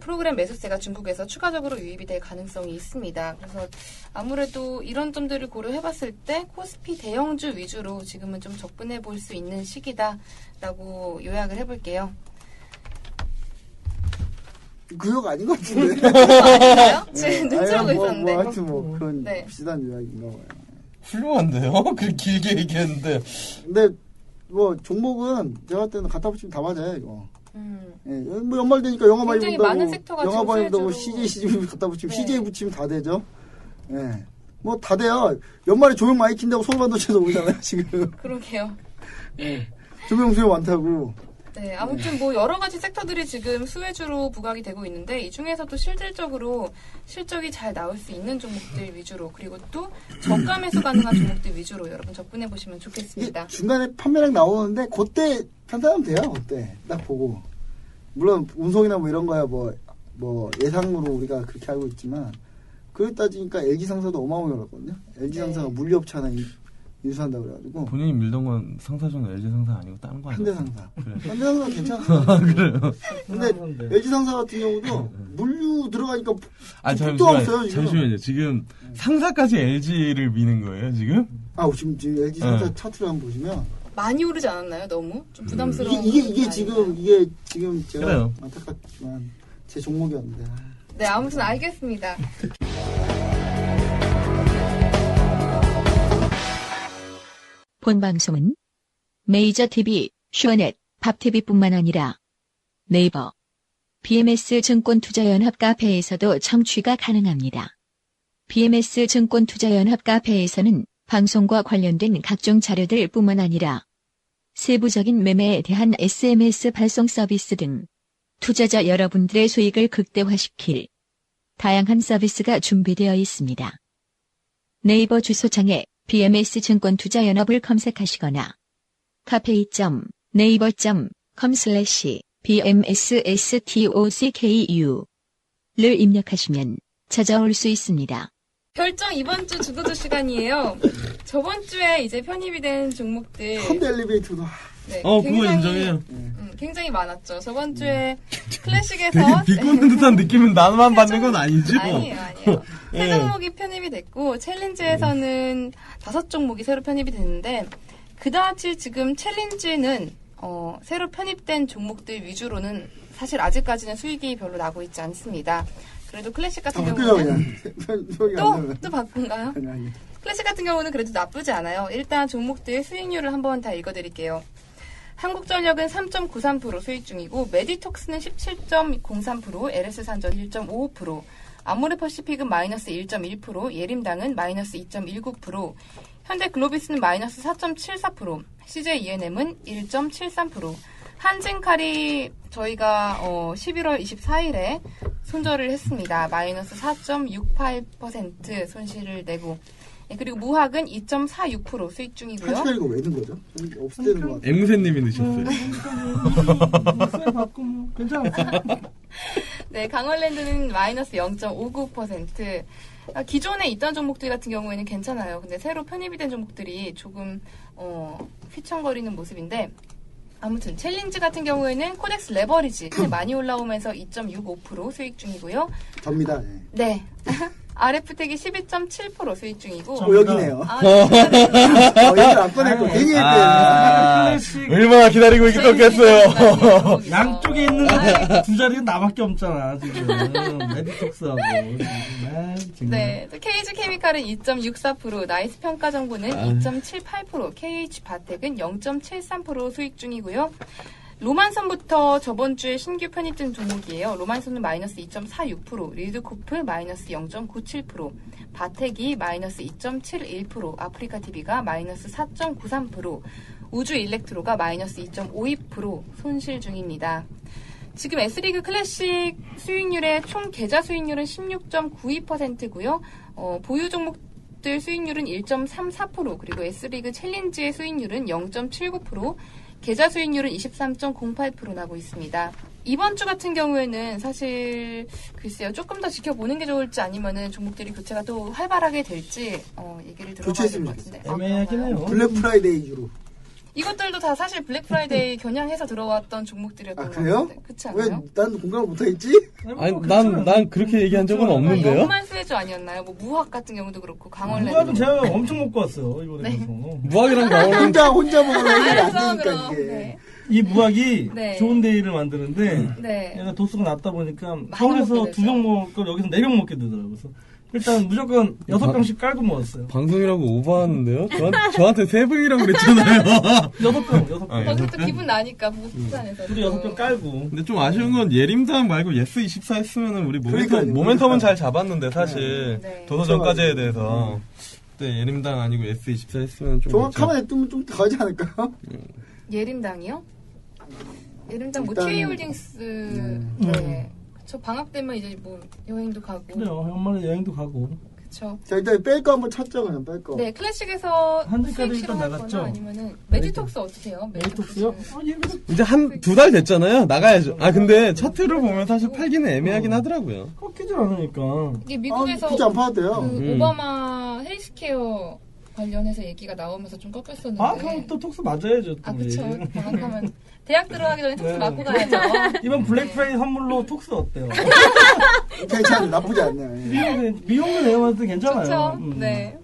프로그램 매수세가 중국에서 추가적으로 유입이 될 가능성이 있습니다. 그래서 아무래도 이런 점들을 고려해봤을 때 코스피 대형주 위주로 지금은 좀 접근해 볼 수 있는 시기다라고 요약을 해볼게요. 그거 아닌 것 같은데. 아닌가요? 지금 눈치 보고 있었는데. 하여튼 뭐 그런 비슷한 요약인가 봐요. 훌륭한데요? 그렇게 길게 얘기했는데. 근데 뭐 종목은 제가 할 때는 갖다 붙이면 다 맞아요 이거. 뭐 연말 되니까 영화 많이 본다고, 영화 많이 본다고 CJ 갖다 붙이면 CJ 붙이면 다 되죠. 뭐 다 돼요. 연말에 조명 많이 킨다고 서울반도체도 오잖아요 지금. 그러게요. 조명 수요 많다고. 아무튼 뭐 여러 가지 섹터들이 지금 수혜주로 부각이 되고 있는데 이 중에서도 실질적으로 실적이 잘 나올 수 있는 종목들 위주로 그리고 또 저가 매수 가능한 종목들 위주로 여러분 접근해 보시면 좋겠습니다. 중간에 판매량 나오는데 그때 판단하면 돼요. 그때 딱 보고 물론 운송이나 뭐 이런 거야 뭐 예상으로 우리가 그렇게 알고 있지만 그걸 따지니까 LG 상사도 어마어마하게 올랐거든요. LG 상사가 물류업체 하나 인수한다고 그래가지고 본인이 밀던 건 상사는 LG 상사 아니고 다른 거 아니야? 현대상사. 그래. 현대상사 괜찮아. 그래요. 근데 LG 상사 같은 경우도 물류 들어가니까 아 도 없어요 지금. 잠시만요. 지금 상사까지 LG를 미는 거예요 지금? 지금 LG 상사 차트를 한번 보시면 많이 오르지 않았나요? 너무 좀 부담스러운. 이게 지금 제가 그래요. 안타깝지만 제 종목이었는데. 네, 아무튼 알겠습니다. 본 방송은 메이저 TV, 슈어넷, 밥TV뿐만 아니라 네이버, BMS 증권투자연합 카페에서도 청취가 가능합니다. BMS 증권투자연합 카페에서는 방송과 관련된 각종 자료들 뿐만 아니라 세부적인 매매에 대한 SMS 발송 서비스 등 투자자 여러분들의 수익을 극대화시킬 다양한 서비스가 준비되어 있습니다. 네이버 주소창에 BMS 증권투자연합을 검색하시거나 cafe.naver.com/bmsstocku 를 입력하시면 찾아올 수 있습니다. 결정 이번 주 주도주 시간이에요. 저번 주에 이제 편입이 된 종목들. 현대 엘리베이터도. 네, 그거 인정해요. 굉장히 많았죠. 저번 주에 클래식에서 되게 비꼬는 듯한 느낌은 나만 받는 건 아니죠? 아니에요. 세 종목이 편입이 됐고 챌린지에서는 5종목이 새로 편입이 됐는데 그다지 지금 챌린지는 새로 편입된 종목들 위주로는 사실 아직까지는 수익이 별로 나고 있지 않습니다. 그래도 클래식 같은 경우는 또 바꾼가요? 클래식 같은 경우는 그래도 나쁘지 않아요. 일단 종목들 수익률을 한번 다 읽어드릴게요. 한국전력은 3.93% 수익 중이고 메디톡스는 17.03%, LS산전 1.55%, 아모레퍼시픽은 마이너스 1.1%, 예림당은 마이너스 2.19%, 현대글로비스는 마이너스 4.74%, CJENM은 1.73%, 한진칼이 저희가 11월 24일에 손절을 했습니다. 마이너스 4.68% 손실을 내고, 그리고 무학은 2.46% 수익 중이고요. 한시간 이거 왜 넣은 거죠? 없을 때는 것 같아요. 앵무새님이 넣으셨어요. 괜찮았어. 네, 강원랜드는 마이너스 0.59%. 기존에 있던 종목들 같은 경우에는 괜찮아요. 근데 새로 편입이 된 종목들이 조금 휘청거리는 모습인데 아무튼 챌린지 같은 경우에는 코덱스 레버리지 많이 올라오면서 2.65% 수익 중이고요. 접니다. 네. RF텍이 12.7% 수익 중이고. 여기네요. 여기를 안 꺼냈고 괜히 했대요. 얼마나 기다리고 있었겠어요. 양쪽에 있는 두 자리는 나밖에 없잖아 지금. 메디톡스하고. 네. KG 케미칼은 2.64%, 나이스 평가정보는 2.78%, KH 바텍은 0.73% 수익 중이고요. 로만선부터 저번 주에 신규 편입된 종목이에요. 로만선은 마이너스 2.46%, 리드코프 마이너스 0.97%, 바텍이 마이너스 2.71%, 아프리카TV가 마이너스 4.93%, 우주일렉트로가 마이너스 2.52% 손실 중입니다. 지금 S리그 클래식 수익률의 총 계좌 수익률은 16.92%고요. 보유 종목들 수익률은 1.34%, 그리고 S리그 챌린지의 수익률은 0.79%, 계좌 수익률은 23.08% 나고 있습니다. 이번 주 같은 경우에는 사실 글쎄요, 조금 더 지켜보는 게 좋을지 아니면은 종목들이 교체가 또 활발하게 될지 얘기를 들어봐야 될 것 같은데. 애매하긴 해요. 블랙 프라이데이 주로. 이것들도 다 사실 블랙 프라이데이 겨냥해서 들어왔던 종목들이었던 것 그래요? 같은데. 그렇지 왜 않아요? 난 공감을 못하겠지? 아니 난 그렇게 얘기한 적은 없는데요. 영만 스웨조 아니었나요? 뭐 무학 같은 경우도 그렇고 강원랜드. 무학은 제가 엄청 먹고 왔어요 이번에 가서. 무학이랑 강원랜드 혼자 먹으려고 이게 안 알았어, 되니까 그럼. 이게. 네. 이 무학이 네. 좋은 데이를 만드는데 네. 얘가 도수가 낮다 보니까 많이 서울에서 먹게 되죠. 2병 먹을 걸 여기서 4병 먹게 되더라고요. 그래서 일단 무조건 6병씩 깔고 먹었어요. 방송이라고 오버하는데요? 저한테 3분이라고 그랬잖아요. 6병. 거기서 또 기분 나니까 부산에서. 둘이 6병 깔고. 근데 좀 아쉬운 건 예림당 말고 예스24 했으면은 우리 그러니까요. 모멘텀은 잘 잡았는데 사실 네. 도서전까지에 대해서 그때 예림당 아니고 예스24 했으면 좀 정확하게 뜨면 좀 더 하지 않을까요? 예림당이요? 예림당 뭐 일단- TA홀딩스 네. 저 방학 되면 이제 뭐 여행도 가고. 그래요. 연말에 여행도 가고. 그쵸. 자, 일단 뺄 거 한번 찾죠, 그냥 뺄 거. 네, 클래식에서 한대까지 수익 일단 실현할 나갔죠? 거나 아니면은 매지톡스 어떠세요? 메이톡스요? 이제 두 달 됐잖아요. 나가야죠. 아, 근데 차트를 보면 사실 팔기는 애매하긴 하더라고요. 꺾이질 않으니까. 이게 미국에서 굳이 안 파도 돼요. 그 오바마 헬스케어 관련해서 얘기가 나오면서 좀 꺾였었는데. 아, 그럼 또 톡스 맞아야죠. 또. 아, 그쵸. 예. 방학하면 대학 들어가기 전에 톡스 네. 맞고 가야죠. 이번 블랙 프라이데이 선물로 톡스 어때요? 괜찮아요. 나쁘지 않네요. 예. 미용도 내용한테 괜찮아요. 좋죠. 네.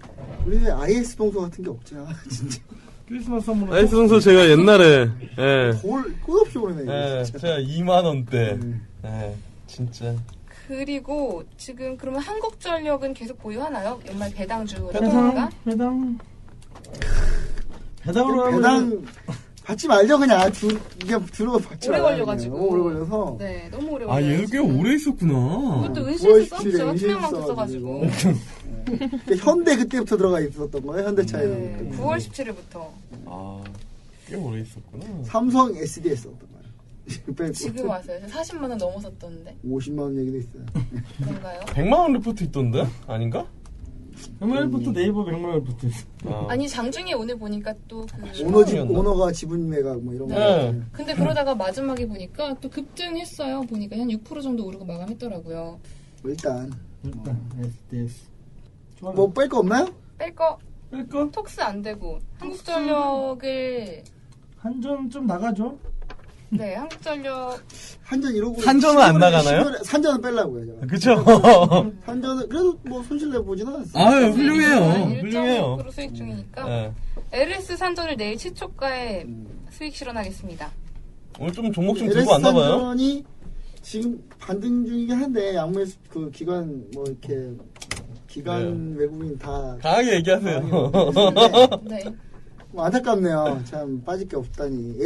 우리는 IS 동서 같은 게 없지, 진짜. 크리스마스 선물로. 아이스 선수 제가 옛날에, 예. 끝없이 오르네, 예, 진짜. 제가 2만원대. 예, 진짜. 그리고 지금 그러면 한국전력은 계속 보유하나요? 연말 배당주 배당으로 하면 배당 받지 말죠, 그냥. 이게 들어가 받지 오래 말아요, 걸려가지고. 그냥. 너무 오래 걸려서. 네, 너무 오래 아, 걸려요. 얘도 꽤 오래 있었구나. 그것도 9월 은실수 17일에 썼죠. 투명망토 은실수 써가지고. 현대 그때부터 들어가 있었던 거예요, 현대차에서. 네, 9월 17일부터. 아, 꽤 오래 있었구나. 삼성 SDS 썼던 거예요. 빼고. 지금 왔어요. 40만 원 넘었었던데. 50만 원 얘기도 있어요. 그런가요? 100만원 리포트 있던데? 아닌가? 100만원부터 네이버 100만원부터 있어. 아. 아니 장중에 오늘 보니까 또그 오너가 지분 매각 뭐 이런 거. 네. 근데 그러다가 마지막에 보니까 또 급등했어요. 보니까 한 6% 정도 오르고 마감했더라고요. 일단 SDS. 좋아요. 뭐 뺄 거 없나요? 뺄거 뺄거? 톡스 안 되고 한국전력을 한전 좀 나가죠? 네 한국전력 한전 이러고 산전은 안 나가나요? 산전은 빼려고요. 제가. 그쵸? 산전은 그래도 뭐 손실 내 보지는 않았어요. 아유, 훌륭해요. 훌륭해요. 1.5% 수익 중이니까 예. LS 산전을 내일 시초가에 수익 실현하겠습니다. 오늘 좀 종목 좀 들고 왔나봐요. 산전이 지금 반등 중이긴 한데 양매 그 기관 뭐 이렇게 기관 외국인 다 강하게 얘기하세요. 네. 뭐 안타깝네요. 참 빠질 게 없다니.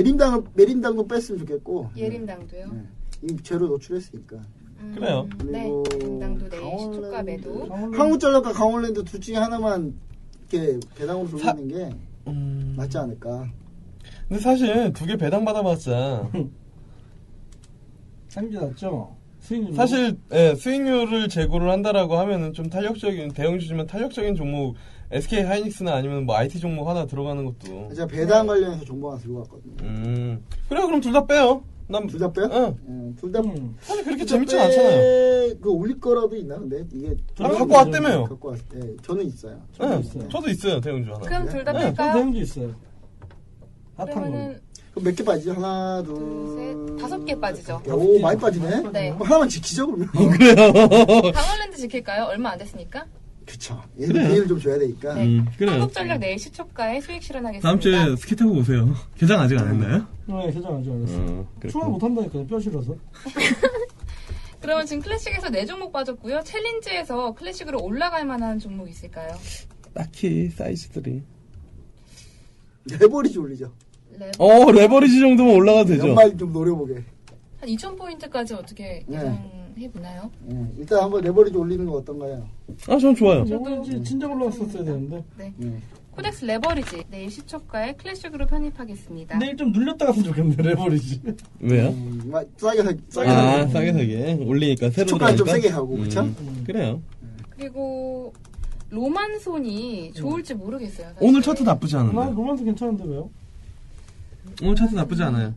메림당도 뺐으면 좋겠고. 예림당도요. 네. 이미 제로 노출했으니까. 그래요. 네. 그리고 예림당도 내일 시초가 매도. 한국전력과 강원랜드 둘 중에 하나만 이렇게 배당으로 돌리는 게 맞지 않을까. 근데 사실 두 개 배당 받아봤자 상기 났죠? 수익률. 사실 예, 수익률을 제고를 한다라고 하면은 좀 탄력적인 대형주지만 탄력적인 종목 SK 하이닉스나 아니면 뭐 IT 종목 하나 들어가는 것도 제가 배당 관련해서 정보 하나 들고 왔거든요. 그래 그럼 둘 다 빼요. 난 둘 다 빼요? 응. 둘 다. 사실 그렇게 재밌진 않잖아요. 그 올릴 거라도 있나 근데 이게. 갖고 왔다며요. 갖고 왔. 네, 저는 있어요. 네, 저도 있어요 대형주 하나. 그럼 둘 다 네, 뺄까요? 대형주 있어요. 핫한 거. 그러면은 그럼 몇 개 빠지죠? 하나, 둘, 셋, 5개 빠지죠. 오, 많이 빠지네. 네. 그럼 하나만 지키죠 그러면. 강원랜드 지킬까요? 얼마 안 됐으니까. 그쵸. 얘는 기회를 좀 줘야 되니까. 네. 그래요. 한국전력 내일 시초가에 수익 실현하겠습니다. 다음 주에 스키 타고 오세요. 개장 아직 안 했나요? 네, 개장 아직 안 했어. 추월 못 한다니까요, 뼈 실어서. 그러면 지금 클래식에서 4종목 빠졌고요. 챌린지에서 클래식으로 올라갈 만한 종목 있을까요? 딱히 사이즈들이. 레버리지 올리죠. 레버리지 정도면 올라가도 되죠. 연말 좀 노려보게. 한 2,000포인트까지 어떻게 네. 예상해보나요? 일단 한번 레버리지 올리는 거 어떤가요? 아, 전 좋아요. 저거 진짜 올라왔었어야 되는데. 네. 네. 코덱스 레버리지 내일 시초가에 클래식으로 편입하겠습니다. 내일 좀 눌렸다 갔으면 좋겠는데, 레버리지. 왜요? 싸게 싸게 아, 싸게 사게. 올리니까 새로 초까지 좀 들어가니까? 세게 하고 그쵸? 그래요. 그리고 로만손이 좋을지 모르겠어요. 사실. 오늘 차트 나쁘지 나 않은데. 로만스 괜찮은데, 왜요? 오늘 차트 나쁘지 않아요.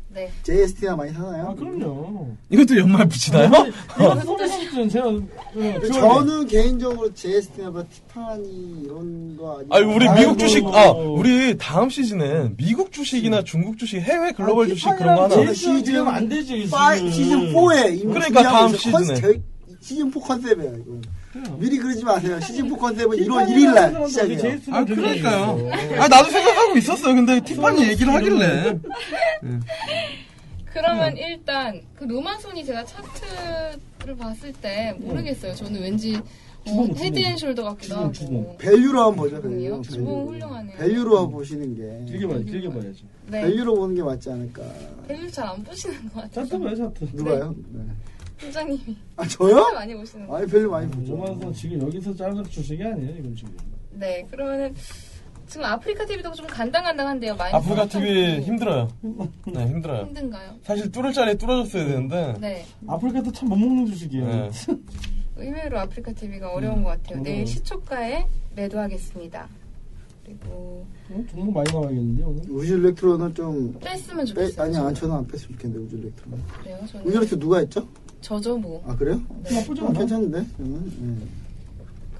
네. JST나 많이 사나요? 아, 그럼요. 이것도 연말 붙이나요? 이거 소재 시즌 제가. 저는 개인적으로 JST나 티파니 이런 거 아니면 아니, 우리 아이고. 미국 주식, 우리 다음 시즌에 미국 주식이나 중국 주식, 해외 글로벌 주식 그런 거 하나. 시즌 안 되지, 시즌 4에 그러니까 다음 시즌에. 시즌 4 컨셉이에요, 이건. 미리 그러지 마세요. 시즌 4 컨셉은 1월 1일 날 시작해요. 아, 그러니까요. 아, 나도 생각하고 있었어요. 근데 티파니 얘기를 하길래. 그러면 일단 그 로만손이 제가 차트를 봤을 때 모르겠어요. 저는 왠지 헤드앤숄더 같기도 하고. 밸류로 한번 보죠, 그럼요. 밸류. 주봉 훌륭하네요. 밸류로 한번 보시는 게. 길게 봐야죠. 네. 밸류로 보는 게 맞지 않을까. 밸류 잘 안 보시는 것 같아요. 차트 봐요, 차트. 누가요? 네. 팀장님이 아, 저요? 많이 보시는 것 아니, 밸류 많이 보죠. 로만스 지금 여기서 짜는 주식이 아니에요, 이건 지금. 네, 그러면은 지금 아프리카 TV도 좀 간당간당한데요. 많이 아프리카 TV 힘들어요. 네, 힘들어요. 힘든가요? 사실 뚫을 자리에 뚫어줬어야 되는데. 네. 아프리카도 참 못 먹는 주식이에요. 네. 의외로 아프리카 TV가 어려운 것 같아요. 내일 시초가에 매도하겠습니다. 그리고 종목 많이 나와야겠는데 오늘. 우주 일렉트론은 좀 뺐으면 좋겠어요. 아니 저는 안 뺐으면 좋겠는데 우주 일렉트론. 그래요? 저는 우주 일렉트론 누가 했죠? 저죠 뭐. 아 그래요? 네. 나쁘지 않아. 괜찮은데?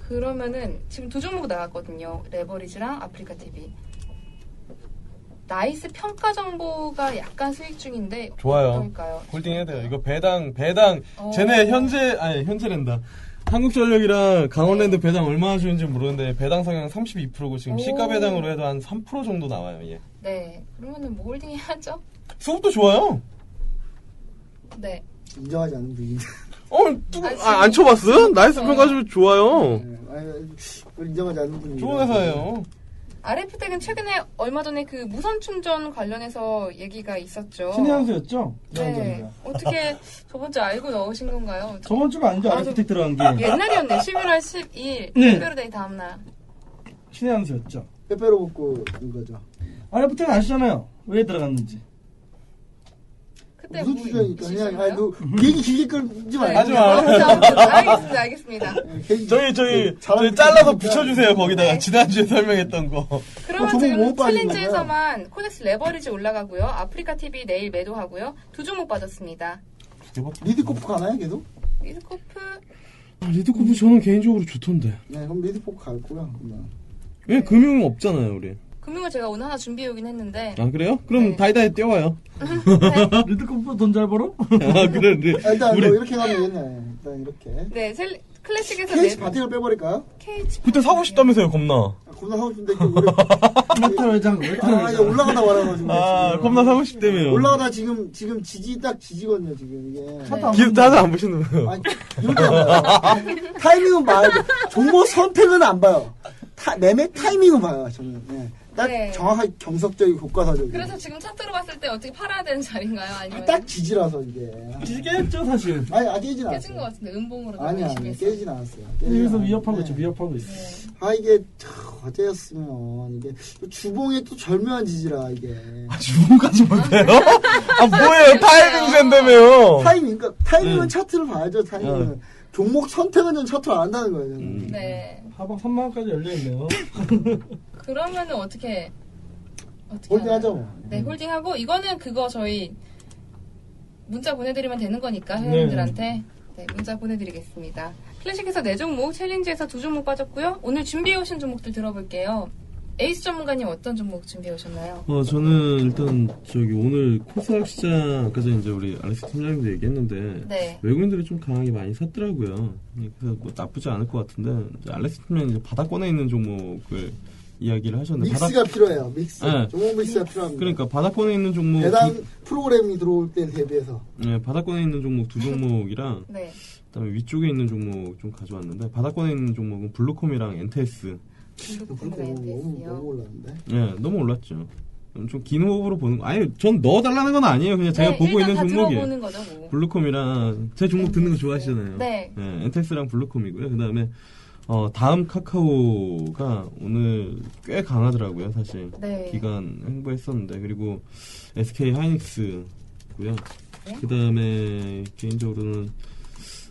그러면은 지금 두 종목 나왔거든요. 레버리지랑 아프리카 TV. 나이스 평가 정보가 약간 수익 중인데 좋아요. 어떨까요? 홀딩 해야 돼요. 이거 배당 어. 쟤네 현재랜다. 한국전력이랑 강원랜드 배당 얼마나 주는지 모르는데 배당 성향 32%고 지금 오. 시가 배당으로 해도 한 3% 정도 나와요. 얘. 네. 그러면은 뭐 홀딩 해야죠? 수업도 좋아요. 네. 인정하지 않는 분위기. 안 쳐봤어? 나이스 평가 좀 좋아요. 인정하지 않는 분위기. 좋은 회사예요. RF텍은 최근에 얼마 전에 그 무선 충전 관련해서 얘기가 있었죠. 신의 한 수였죠? 네. 어떻게 저번 주 알고 넣으신 건가요? 저번 주가 아니죠. 아르피텍 들어간 게. 옛날이었네. 11월 12일. 네. 특별히데이 다음날. 신의 한 수였죠. 빼빼로 먹고 인 거죠. 아르피텍 아시잖아요. 왜 들어갔는지. 그때 무슨 뭐 주제니까 있으셨나요? 그냥 얘기 길게 끌지 말고. 하지 마. 알겠습니다. 저희 잘하는 잘라서 분이니까. 붙여주세요. 거기다가 네. 지난주에 설명했던 거. 그러면 저거 지금 뭐 빠진 챌린지에서만 코덱스 레버리지 올라가고요. 아프리카 TV 내일 매도하고요. 두 종목 빠졌습니다. 리드코프 가나요 계속? 리드코프 리드코프 저는 개인적으로 좋던데. 네 그럼 리드코프 갈 거야. 왜 금융 없잖아요, 우리. 금융을 제가 오늘 하나 준비해 오긴 했는데 아 그래요? 그럼 네. 다이다이 띄워요. 리드컴프 돈 잘 벌어? 아 그래. 일단 우리 뭐 이렇게 가면 되겠네. 일단 이렇게. 네 클래식에서 KH 바텍을 빼버릴까요? KH 그때 사고 싶다면서요, 겁나. 겁나 하고 싶은데 이거 우리 메탈 외장, 메탈 아 이거 외장. 올라가다 말아가지고. 아 지금. 겁나 사고 싶다며요. 올라가다 지금 딱 지지거든요 지금 이게. 네. 기습 하나 안 보시는 거예요. 아니 이렇게 안 봐요. 타이밍은 봐요. 종목 선택은 안 봐요. 매매 타이밍은 봐요 저는. 네. 딱 네. 정확하게 경석적이고 교과서적이고. 그래서 지금 차트로 봤을 때 어떻게 팔아야 되는 자리인가요? 아니면 딱 지지라서 이게. 깨졌죠 사실. 아니 깨진 않았어요. 깨진 것 같은데 음봉으로 아니 열심히 했어요. 깨진 않았어요. 여기서 위협하고 있죠. 위협하고 있어. 네. 아 이게 어제였으면 이게 또 주봉에 또 절묘한 지지라 이게. 주문까지 못해요? 아 뭐예요? 타이밍 센다며요. 그러니까 타이밍은 차트를 봐야죠. 타이밍은 종목 선택은 전 차트를 안 한다는 거예요. 저는. 네. 하방 3만 원까지 열려 있네요. 그러면은 어떻게 홀딩하죠. 하나요? 뭐. 네, 홀딩하고 이거는 그거 저희 문자 보내드리면 되는 거니까 회원님들한테 네, 문자 보내드리겠습니다. 클래식에서 4종목, 챌린지에서 2종목 빠졌고요. 오늘 준비해오신 종목들 들어볼게요. 에이스 전문가님 어떤 종목 준비해오셨나요? 저는 일단 오늘 코스닥 시장 아까 전에 이제 우리 알렉스 팀장님도 얘기했는데 네. 외국인들이 좀 강하게 많이 샀더라고요. 그래서 뭐 나쁘지 않을 것 같은데 이제 알렉스 팀장님 이제 바닥권에 있는 종목을 이야기를 하셨는데 믹스가 필요해요. 믹스. 네. 종목 믹스가 필요합니다. 그러니까 바닥권에 있는 종목 배당 프로그램이 들어올 때 대비해서. 네, 바닥권에 있는 종목 2종목이랑 네. 그다음에 위쪽에 있는 종목 좀 가져왔는데 바닥권에 있는 종목은 블루콤이랑 엔테스. 블루콤과 너무 엔테스요. 올랐는데. 네, 너무 올랐죠. 좀 긴 호흡으로 보는 거. 아니, 전 넣어달라는 건 아니에요. 그냥 제가 네, 보고 일단 있는 다 종목이에요. 들어보는 거죠, 뭐. 블루콤이랑 제 종목 듣는 거 좋아하시잖아요. 네. 엔테스랑 블루콤이고요. 그다음에 다음 카카오가 오늘 꽤 강하더라고요, 사실. 네. 기간 행보했었는데 그리고 SK 하이닉스고요. 네. 그다음에 개인적으로는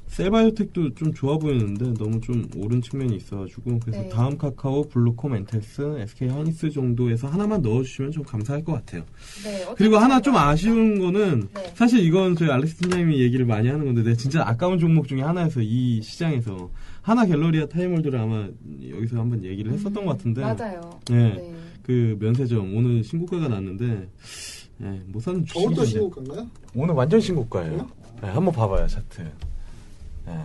셀바이오텍도 좀 좋아 보이는데 너무 좀 오른 측면이 있어가지고 그래서 네. 다음 카카오, 블루콤, 엔테스, SK 하이닉스 정도에서 하나만 넣어주시면 좀 감사할 것 같아요. 네, 어떤 그리고 하나 좀 종목이요? 아쉬운 거는 네. 사실 이건 저희 알렉스 팀장님이 얘기를 많이 하는 건데 내가 진짜 아까운 종목 중에 하나여서 이 시장에서 하나 갤러리아 타임홀드를 아마 여기서 한번 얘기를 했었던 것 같은데 맞아요. 네. 네. 그 면세점 오늘 신고가가 났는데 못 사는 저것도 주식인데. 신고가인가요? 오늘 완전 신고가예요. 네, 한번 봐봐요 차트. 네.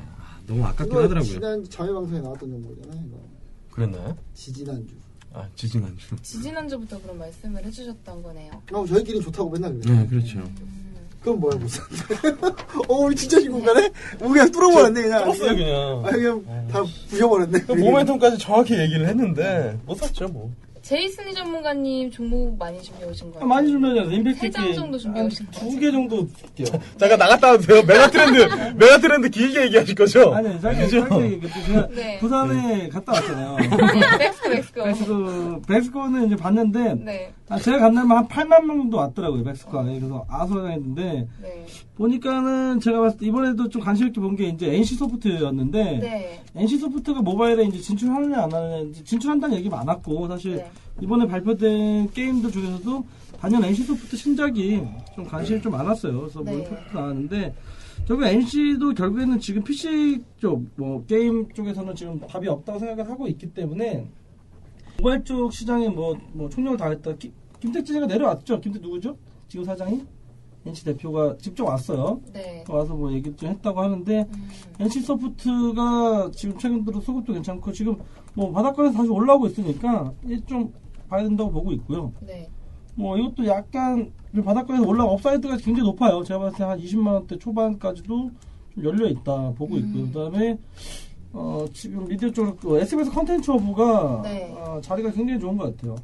너무 아깝긴 하더라고요. 지난 저희 방송에 나왔던 정보잖아요. 이거. 그랬나요? 지지난주. 지지난주. 지지난주부터 그런 말씀을 해주셨던 거네요. 저희끼리 좋다고 맨날 그래요. 네, 그렇죠. 그럼 뭐야 무슨? 우리 진짜 신고가네? 뭐 그냥 뚫어버렸네 그냥. 뚫었어요 그냥. 그냥 다 부셔버렸네. 모멘텀까지 정확히 얘기를 했는데 못 샀죠 뭐. 제이슨이 전문가님 종목 많이 준비해 오신 거예요? 많이 준비하잖아요. 임팩트 세장 정도 준비해 오신 거예요? 2개 정도 줄게요. 잠깐 나갔다 와주세요. 메가트렌드 길게 얘기하실 거죠? 아니, 짧게 얘기했죠. 제가 네. 부산에 갔다 왔잖아요. 멕스코. 베스코는 이제 봤는데, 네. 제가 간 날만 한 8만 명 정도 왔더라고요, 백스코어에. 그래서 아소당했는데, 네. 보니까는 제가 봤을 때 이번에도 좀 관심 있게 본 게 이제 NC 소프트였는데, 네. NC 소프트가 모바일에 이제 진출하느냐 안 하느냐, 이제 진출한다는 얘기 많았고, 사실 네. 이번에 발표된 게임들 중에서도 단연 NC 소프트 신작이 좀 관심이 좀 많았어요. 그래서 네. 뭐 소프트 나왔는데, 결국 NC도 결국에는 지금 PC 쪽, 뭐 게임 쪽에서는 지금 답이 없다고 생각을 하고 있기 때문에, 모바일 쪽 시장에 뭐 총력을 다했다. 김택진이가 내려왔죠. 김택 누구죠? 지금 사장이? NC 대표가 직접 왔어요. 네. 와서 뭐 얘기 좀 했다고 하는데, NC 소프트가 지금 최근 들어 수급도 괜찮고, 지금 뭐 바닷가에서 다시 올라오고 있으니까, 좀 봐야 된다고 보고 있고요. 네. 뭐 이것도 약간 바닷가에서 올라가 업사이드가 굉장히 높아요. 제가 봤을 때 한 20만원대 초반까지도 좀 열려있다 보고 있고요. 그 다음에, 지금 미디어 쪽으로 SBS 컨텐츠 허브가 네. 자리가 굉장히 좋은 것 같아요.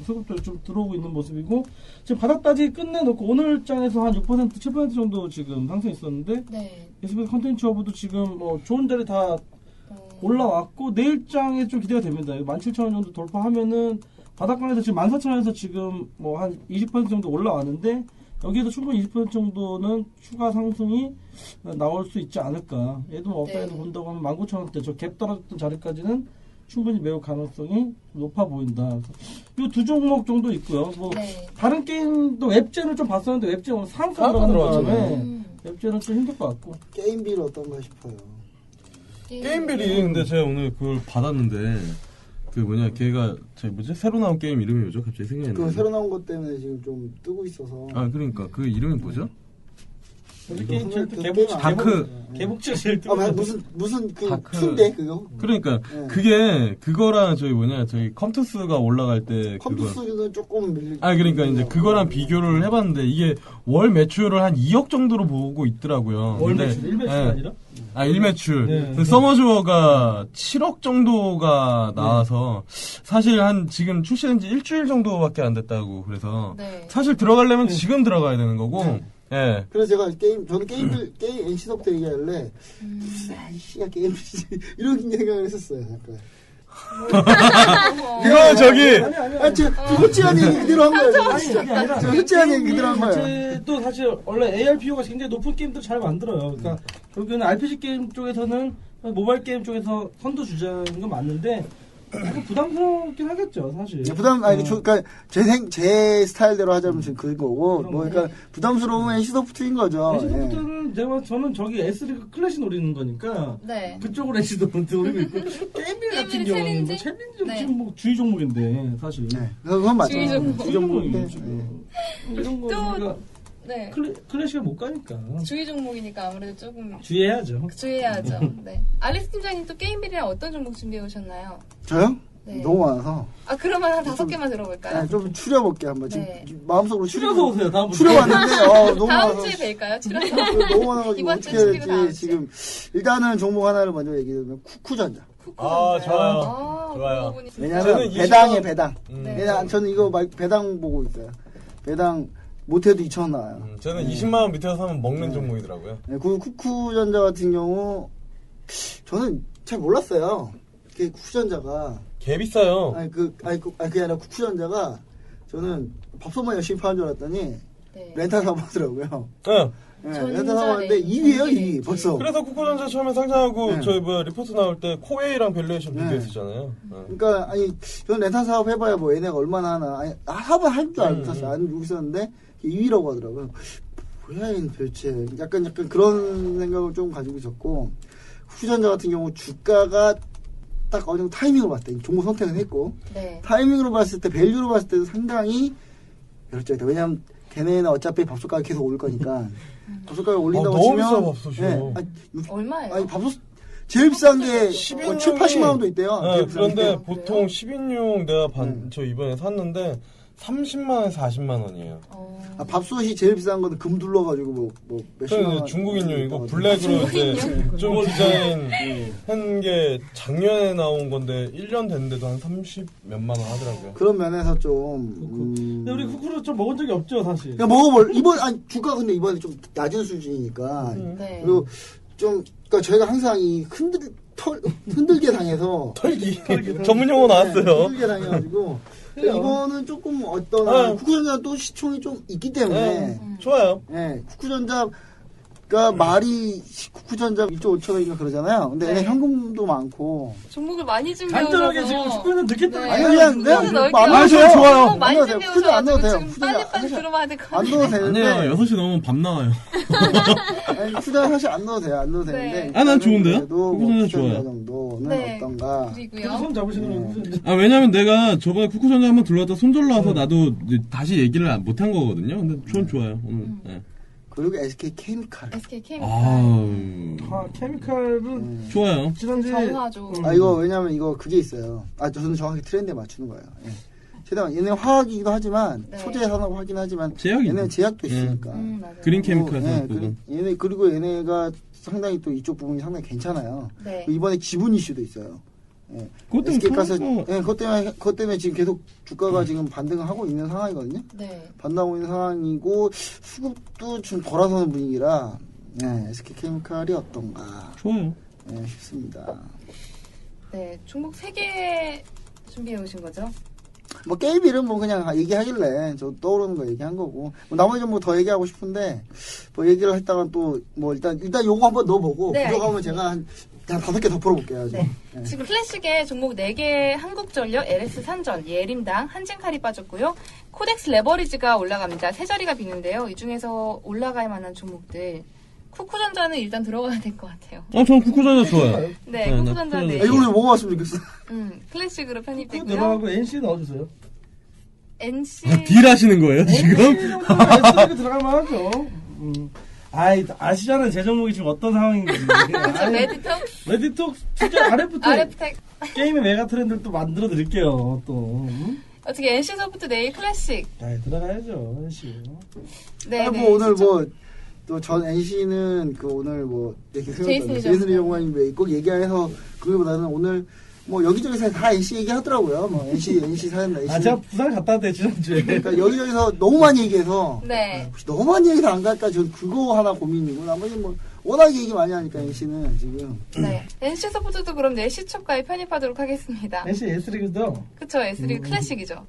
수급도 좀 들어오고 있는 모습이고, 지금 바닥까지 끝내놓고 오늘 장에서 한 6%, 7% 정도 지금 상승 있었는데, 네. SBS 컨텐츠 허브도 지금 뭐 좋은 자리 다 올라왔고, 내일 장에 좀 기대가 됩니다. 17,000원 정도 돌파하면은, 바닥권에서 지금 14,000원에서 지금 뭐 한 20% 정도 올라왔는데, 여기에도 충분히 20% 정도는 추가 상승이 나올 수 있지 않을까. 얘도 뭐 업사이드 네. 본다고 하면 19,000원대, 저 갭 떨어졌던 자리까지는 충분히 매우 가능성이 높아 보인다. 이 두 종목 정도 있고요. 뭐 네. 다른 게임도 웹젠을 좀 봤었는데 웹젠 오늘 상한가 들어가는 바람에 웹젠은 좀 힘들 것 같고. 게임비를 어떤가 싶어요. 게임빌이 근데 제가 오늘 그걸 받았는데 그 뭐냐 걔가 저 뭐지 새로 나온 게임 이름이 뭐죠? 갑자기 생각이 안 그 나네. 새로 나온 것 때문에 지금 좀 뜨고 있어서. 아 그러니까 그 이름이 뭐죠? 게임 제일 그 개복치 다크. 개복치가 제일 무슨 그 다크. 큐인데 그거? 그러니까 네. 그게 그거랑 저기 뭐냐 저기 컴투스가 올라갈 때 그거 컴퓨터는 조금 밀릴. 그러니까 이제 그거랑 비교를 해봤는데 이게 월 매출을 한 2억 정도로 보고 있더라고요. 월 근데, 매출, 1매출이 예. 아니라? 일 매출. 네. 그 서머주어가 7억 정도가 나와서 사실 한 지금 출시된 지 일주일 정도밖에 안 됐다고 그래서 네. 사실 들어가려면 지금 들어가야 되는 거고 예. 그래서 제가 저는 게임 NC소프트 얘기하길래 아이씨가 게임 이런 생각을 했었어요. 잠깐. 그거 저기 저 솔직한 얘기 그대로 한 거예요. 저는 진짜. 아니, 아니라 저 솔직한 얘기 그대로 한 거예요. 자체도 사실 원래 ARPU가 굉장히 높은 게임들 잘 만들어요. 그러니까 결국에는 RPG 게임 쪽에서는 모바일 게임 쪽에서 선두 주자인 건 맞는데 약간 부담스럽긴 하겠죠, 사실. 그러니까 제 스타일대로 하자면 지금 그런 거고, 뭐, 그러니까 부담스러우면 NC소프트인 거죠. NC소프트는 저는 저기 S리그 클래시 노리는 거니까 네. 그쪽으로 NC소프트 노리고 있고 게임빌 같은 게임빌 경우는 뭐 챌린지? 챌린지 네. 지금 뭐 주의 종목인데 사실. 네. 그건 맞죠. 주의 종목. 주의 종목이에요 지금. 이런 거 또- 우리가 네. 클래시가 못 가니까 주의 종목이니까 아무래도 조금 주의해야죠. 주의해야죠. 네. 알렉스 팀장님 또 게임빌이랑 어떤 종목 준비해 오셨나요? 저요? 네. 너무 많아서. 그러면 한 5개만 들어볼까요? 네, 좀 추려볼게, 한번. 지금 네. 마음속으로 추려서 오세요. 다음부터. 추려봤는데, 너무 다음 많아서. 주에 뵐까요? 출연료. 너무 많아가지고 이번 어떻게 주 해야 추리고 다음 될지 주에. 지금. 일단은 종목 하나를 먼저 얘기하면 쿠쿠전자. 좋아요. 좋아요. 왜냐면 저는 배당에 배당. 네. 왜냐 저는 이거 배당 보고 있어요. 배당 못해도 2,000원 나와요. 저는 20만 원 밑에서 사면 먹는 종목이더라고요. 네, 그 쿠쿠전자 같은 경우 저는 잘 몰랐어요. 그 쿠쿠전자가 개 비싸요. 그게 아니라 쿠쿠전자가 저는 밥솥만 열심히 파는 줄 알았더니 네. 렌탈 사업 하더라고요. 네. 네, 전자 렌탈 사업 하는데 렌트, 2위에요, 전기 2위 렌트. 벌써. 그래서 쿠쿠전자 처음에 상장하고 네. 저희 리포트 나올 때 코웨이랑 밸류에이션 네. 비교했었잖아요. 네. 그러니까 저는 렌탈 사업 해봐야 뭐 얘네가 얼마나 하나. 사업을 할 줄 알고 있었어요. 알고 있었는데 2위라고 하더라고요. 뭐야 얘는 도대체. 약간 그런 생각을 좀 가지고 있었고 쿠쿠전자 같은 경우 주가가 딱 어느 정도 타이밍으로 봤을 때 종목 선택은 했고 네. 타이밍으로 봤을 때 밸류로 봤을 때도 상당히 매력적이다. 왜냐하면 걔네는 어차피 밥솥가가 계속 오를 거니까 밥솥가가 올린다고 너무 치면 비싸, 밥솥이요. 얼마예요? 아니 밥솥 제일 비싼 게 10인용이 7, 80만 원도 있대요. 네, 제일 비싼 게. 그런데 보통 10인용 내가 네. 저 이번에 샀는데 30만 원에서 40만 원이에요. 밥솥이 제일 비싼 거는 금 둘러가지고 뭐 몇십만 그건 원. 중국인용이고 블랙으로 이제 좀 디자인 한 게 작년에 나온 건데 1년 됐는데도 한 30 몇만 원 하더라고요. 그런 면에서 좀 근데 우리 쿠쿠를 좀 먹은 적이 없죠, 사실. 그냥 먹어볼 주가 근데 이번에 좀 낮은 수준이니까 네. 그리고 좀 그러니까 저희가 항상 이 흔들게 당해서 털기 전문 용어 나왔어요. 흔들게 당해가지고 그래요. 이거는 조금 어떤 쿠쿠전자 또 시총이 좀 있기 때문에 좋아요. 예, 쿠쿠전자가 말이 쿠쿠전자 1조 5천원인가 그러잖아요. 근데 얘네 현금도 많고. 종목을 많이 단순하게 준비해서 지금 축구는 늦게 네. 아니, 그냥 그거는 넣을게요. 안 넣어도 돼요. 좋아요. 종목 많이 안 넣어도 돼요. 쿠쿠전 안 넣어도 준비해서 돼요. 지금 빨리빨리 들어봐야 될 것 안 같아요. 넣어도 되는데. 아니에요. 6시 넘으면 밤 나와요. 아니, 쿠쿠전자 사실 안 넣어도 돼요. 안 넣어도 네. 되는데. 아, 난 좋은데요? 그래도 뭐 쿠쿠전자 쿠쿠전자 좋아요. 정도는 네. 어떤가. 그리고요. 손 잡으시는 거 왜냐면 내가 저번에 쿠쿠전자 한번 들러왔다 손절로 와서 나도 이제 다시 얘기를 못 한 거거든요. 근데 전 좋아요. 오늘. 네. 그리고 SK 케미칼. SK 케미칼. 케미칼은 좋아요. 지난주에 정화조. 이거 왜냐면 이거 그게 있어요. 저는 정확히 트렌드에 맞추는 거예요. 예. 최대한 얘네 화학이기도 하지만 네. 소재 산업하긴 하지만 제약이죠. 얘네는 제약도 있으니까. 맞아요. 그린 케미칼 예, 부분. 그리고 얘네가 상당히 또 이쪽 부분이 상당히 괜찮아요. 네. 이번에 지분 이슈도 있어요. 예. 그것 때문에 SK가스, 처음에- 예, 그것 때문에 지금 계속 주가가 지금 반등을 하고 있는 상황이거든요. 네. 반등하고 있는 상황이고 수급도 좀 돌아서는 분위기라 SK케미칼이 어떤가 좋아요. 싶습니다. 네. 종목 3개 준비해 오신 거죠? 뭐 게임 이름 뭐 그냥 얘기하길래 저 떠오르는 거 얘기한 거고 뭐 나머지 뭐 더 얘기하고 싶은데 뭐 얘기를 했다가 또 뭐 일단 요거 한번 넣어보고 네, 부족하면 제가 한 5개 더 풀어볼게요. 네. 네. 지금 클래식에 종목 4개 한국전력, LS 산전, 예림당, 한진칼이 빠졌고요. 코덱스 레버리지가 올라갑니다. 세 자리가 비는데요. 이 중에서 올라갈 만한 종목들. 쿠쿠전자는 일단 들어가야 될 것 같아요. 전 쿠쿠전자 좋아요. 네, 네, 쿠쿠전자 네. 4개. 이걸 먹어봤으면 좋겠어. 클래식으로 쭉 편입됐고요. 들어가고 NC 넣어주세요. NC. 딜 하시는 거예요, 지금? NC가 들어가면 하죠. 아시잖아요. 제 종목이 지금 어떤 상황인지. 그렇죠. 메디톡, 레디톡 진짜 RF텍 RF텍. 게임의 메가 트렌드를 또 만들어 드릴게요. 또. 어떻게 NC소프트 내일 클래식. 들어가야죠. NC. 네, 뭐 오늘 뭐 또 전 NC는 그 오늘 뭐 제이슨 제이슨 정관님 꼭 얘기해서 그거보다는 오늘 뭐 여기저기서 다 NC 얘기하더라고요. 뭐 NC 사연다. NC. 제가 부산 갔다 왔대 지난주에. 그러니까 여기저기서 너무 많이 얘기해서 네. 혹시 너무 많이 얘기해서 안 갈까 전 그거 하나 고민이고 나머지 뭐 워낙 얘기 많이 하니까 NC는 지금 네. NC소프트도 그럼 내일 시초가에 편입하도록 하겠습니다. NC S리그죠. 그쵸, S리그 클래식이죠.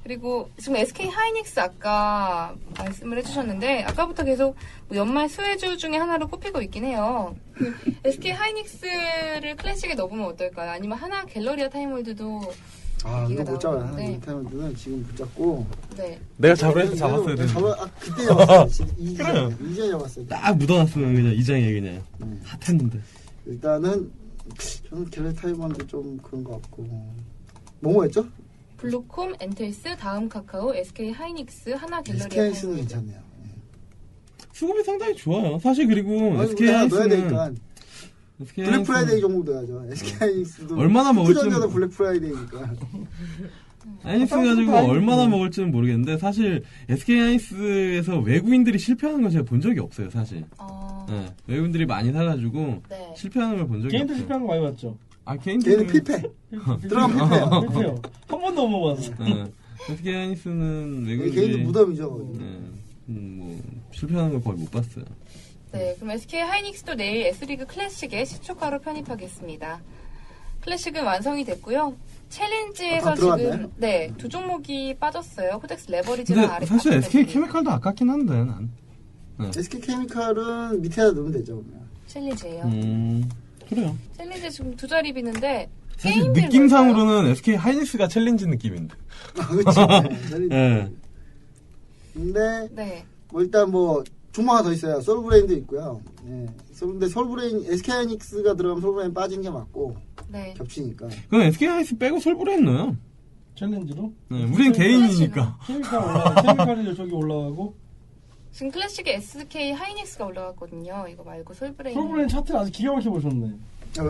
그리고 지금 SK 하이닉스 아까 말씀을 해주셨는데 아까부터 계속 뭐 연말 수혜주 중에 하나로 꼽히고 있긴 해요. 그 SK 하이닉스를 클래식에 넣으면 어떨까요? 아니면 하나 갤러리아 타임홀드도 이거 못 잡아요. 네. 타임들은 지금 붙잡고 네. 내가 잡으려 잡았어야 되는데. 그때 잡았어요. 이제 잡았어요. 딱 묻어놨으면 그냥 이장에 그냥 핫했는데. 일단은 저는 갤러리 타임원도 좀 그런 것 같고 뭐였죠? 블루콤, 엔텔스, 다음 카카오, SK 하이닉스, 하나 갤러리아 SK는 타임홀드. 괜찮네요. 수급이 상당히 좋아요. 사실 그리고 SK 내가 넣어야 하이닉스는 되니까 블랙 프라이데이 종목 넣어야죠. SK 하이닉스도 얼마나 먹을지 쿠쿠전자도 블랙 프라이데이니까. 하이닉스 가지고 얼마나 먹을지는 모르겠는데 사실 SK 하이닉스에서 외국인들이 실패하는 건 제가 본 적이 없어요. 사실. 네, 외국인들이 많이 사가지고 네. 실패하는 걸 본 적이 개인도 없어요. 실패한 거 많이 봤죠. 걔는 필패. 들어가면 필패야. 실패요. 한 번도 못 먹었어. 네. SK 하이닉스는 개인도 외국인들이 무덤이죠. 네, 뭐 실패하는 걸 거의 못 봤어요. 네, 그럼 SK 하이닉스도 내일 S리그 클래식에 시초가로 편입하겠습니다. 클래식은 완성이 됐고요. 챌린지에서 지금 두 종목이 빠졌어요. 코덱스 레버리지랑 근데 아래. 사실 SK 케미칼도 아깝긴 한데 난. 네. SK 케미칼은 밑에다 넣으면 되죠. 그러면. 챌린지예요. 그래요. 챌린지 지금 두 자리 비는데 사실 게임들 느낌상으로는 SK 하이닉스가 챌린지 느낌인데. 그렇죠. 네. 근데 네. 뭐 일단 뭐 종목 하나 더 있어요. 솔브레인도 있고요. 예. 근데 솔브레인 SK 하이닉스가 들어가면 솔브레인 빠진 게 맞고 네. 겹치니까. 그럼 SK 하이닉스 빼고 솔브레인 넣어요. 챌린지로? 네, 우린 개인이니까. 케미칼이 저기 올라가고. 지금 클래식에 SK 하이닉스가 올라갔거든요. 이거 말고 솔브레인. 솔브레인 차트를 아주 기가 막히게 보셨네.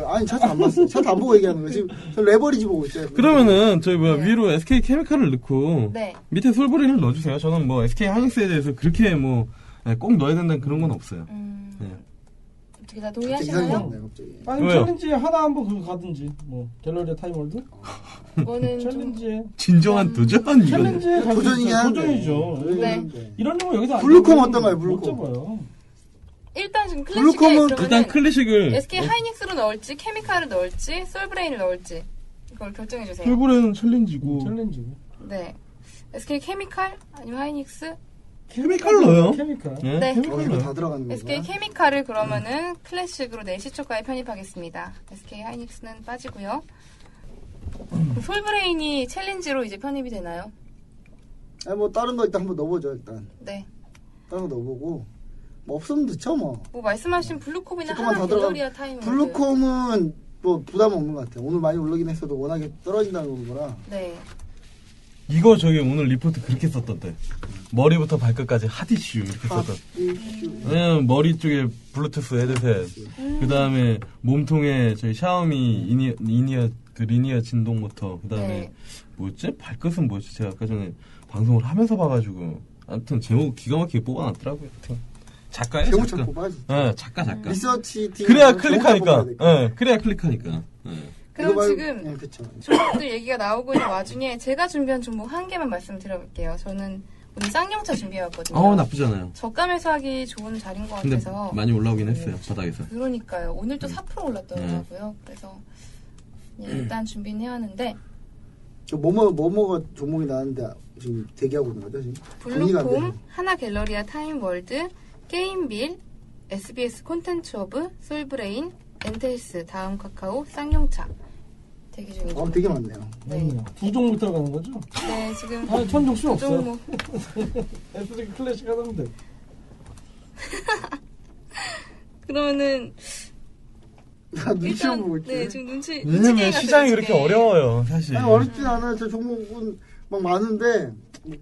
아니 차트 안 봤어요. 차트 안 보고 얘기하는 거예요. 지금 저 레버리지 보고 있어요. 그러면은 저희 네. 위로 SK 케미칼을 넣고 네. 밑에 솔브레인을 넣어주세요. 저는 뭐 SK 하이닉스에 대해서 그렇게 뭐 꼭 넣어야 된다는 그런 건 없어요. 네. 어떻게 다 갑자기 동의하시나요? 이상해졌네 갑자기. 아니 왜요? 챌린지 하나 한번 그거 가든지 뭐 갤러리아 타임월드 이거는 좀 챌린지에 진정한 도전 이거. 챌린지에 갈 수 도전이긴 있어요. 한데. 도전이죠. 네. 이런 놈은 여기서 안 블루콤 되면 어떤가요, 못 블루콤? 잡아요. 일단 지금 클래식에 블루콤은 그러면은 일단 클래식을 SK 하이닉스로 넣을지 케미칼을 넣을지 솔브레인을 넣을지 이걸 결정해 주세요. 솔브레인은 챌린지고 챌린지고. 네. SK 케미칼 아니면 하이닉스? 케미칼로요? 케미칼. 네. 이거 다 들어가는 거구나. SK 케미칼을 그러면은 클래식으로 내일 시초가에 편입하겠습니다. SK 하이닉스는 빠지고요. 솔브레인이 챌린지로 이제 편입이 되나요? 아니 뭐 다른 거 일단 한번 넣어보죠 일단. 네. 다른 거 넣어보고 뭐 없으면 넣죠 뭐. 뭐 말씀하신 블루콤이나 잠깐만 하나 더 들어가. 갤러리아 타임 블루콤은 뭐 부담 없는 것 같아요. 오늘 많이 올라긴 했어도 워낙에 떨어진다는 거라. 네. 이거 저기 오늘 리포트 그렇게 썼던데. 머리부터 발끝까지 핫이슈 이렇게 썼던. 왜냐면 머리 쪽에 블루투스 헤드셋, 그 다음에 몸통에 저희 샤오미 리니어 진동 모터, 그 다음에 네. 뭐였지? 발끝은 뭐였지? 제가 아까 전에 방송을 하면서 봐가지고. 아무튼 제목 기가 막히게 뽑아놨더라고요. 하여튼. 작가예요, 제목 작가. 좀 뽑아야지. 네, 작가. 리서치 팀. 그래야 클릭하니까. 네, 그래야 클릭하니까. 네. 그럼 지금 네, 그쵸. 종목들 얘기가 나오고 있는 와중에 제가 준비한 종목 한 개만 말씀드려볼게요. 저는 오늘 쌍용차 준비해왔거든요. 나쁘잖아요. 저가매수 하기 좋은 자리인 것 근데 같아서. 많이 올라오긴 했어요, 바닥에서. 그러니까요. 오늘 또 4% 올랐더라고요. 그래서 일단 준비는 해왔는데 저 뭐뭐가 종목이 나왔는데 지금 대기하고 있는 거죠 지금? 정리가 안 블루콤, 돼요. 하나갤러리아 타임월드, 게임빌, SBS 콘텐츠허브, 솔브레인, 엔텔스, 다음 카카오, 쌍용차 대기 중입니다. 되게 많네요. 네. 두 종목 들어가는 거죠? 네, 지금 아, 천종 필요 없어요. 종목 SK 클래식 하면 돼. 그러면은 나 눈치 보고 있지. 네, 지금 눈치 왜냐면 게임 시장이 같아요, 그렇게 지금. 어려워요, 사실. 아니 어렵진 않아요. 저 종목은 막 많은데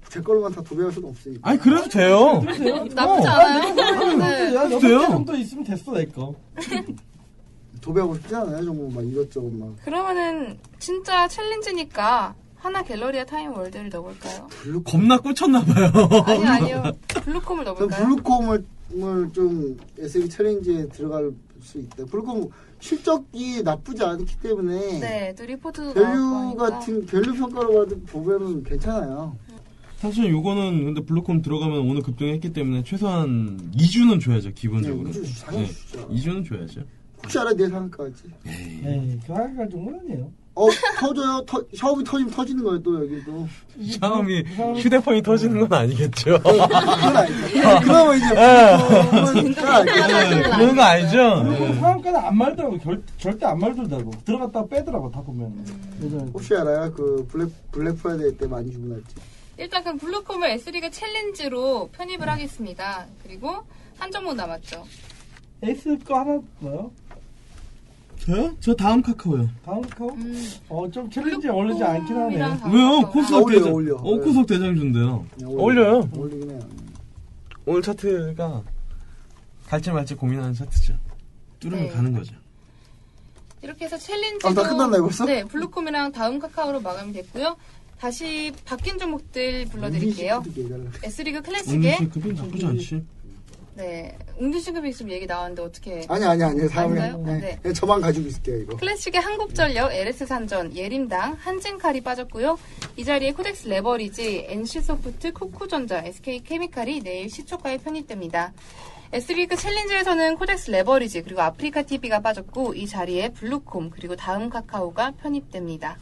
제 걸로만 다 도배할 수는 없으니까. 아니, 그래도 돼요. 나쁘지 않아요. 네. 야, 돼요? 6개 정도 있으면 됐어, 내 거. 도배하고 싶지 않아요. 종목 막 이것저것 막. 그러면은 진짜 챌린지니까 하나 갤러리아 타임월드를 넣어볼까요? 겁나 꽂혔나봐요. 아니요. 블루콤을 전 넣어볼까요? 블루콤을 좀 SK 챌린지에 들어갈 수 있다. 블루콤 실적이 나쁘지 않기 때문에 네, 또 리포트도 밸류 나왔고 하니까. 같은 밸류 평가로 보면 괜찮아요. 사실 요거는 근데 블루콤 들어가면 오늘 급등했기 때문에 최소한 2주는 줘야죠, 기본적으로. 네, 2주 당연히 주죠. 2주는 줘야죠. 혹시 알아 내일 상한가지? 에이, 그 하이가 정말 아니에요. 터져요. 샤오미 터지면 터지는 거예요 또 여기도. 샤오미 휴대폰이 터지는 건 아니겠죠. 그건 아니죠. 그러면 이제 그런 거 아니죠? 그리고 상한가는 안 말더라고. 절대 안 말더라고. 들어갔다가 빼더라고, 다 보면. 예전에. 혹시 알아요? 그 블랙 프라이데이 때 많이 주문할지. 일단 그럼 블루콤을 S리그 챌린지로 편입을 하겠습니다. 그리고 한 종목 남았죠. 에이스 거 하나 뭐요? 저요? 저 다음 카카오요. 다음 거? 좀 챌린지에 어울리지 않긴 하네. 블루콤이랑 다음 왜요? 카카오가. 코스닥 어울려, 대장. 어울려. 코스닥 대장 준대요. 네, 어울려요. 어울리긴 해요. 오늘 차트가 갈지 말지 고민하는 차트죠. 뚫으면 네. 가는 거죠. 이렇게 해서 챌린지도 다 끝났나요, 벌써? 네, 블루콤이랑 다음 카카오로 마감이 됐고요. 다시 바뀐 종목들 불러드릴게요. S리그 클래식에 웅진급이 나쁘지 않지. 네, 웅진신급이 있으면 얘기 나왔는데 어떻게 아니 사람이 아닌가요? 네. 네, 저만 가지고 있을게요 이거. 클래식의 한국전력, LS산전, 예림당, 한진칼이 빠졌고요. 이 자리에 코덱스 레버리지, NC소프트, 쿠쿠전자, SK케미칼이 내일 시초가에 편입됩니다. S리그 챌린지에서는 코덱스 레버리지 그리고 아프리카 TV가 빠졌고 이 자리에 블루콤 그리고 다음 카카오가 편입됩니다.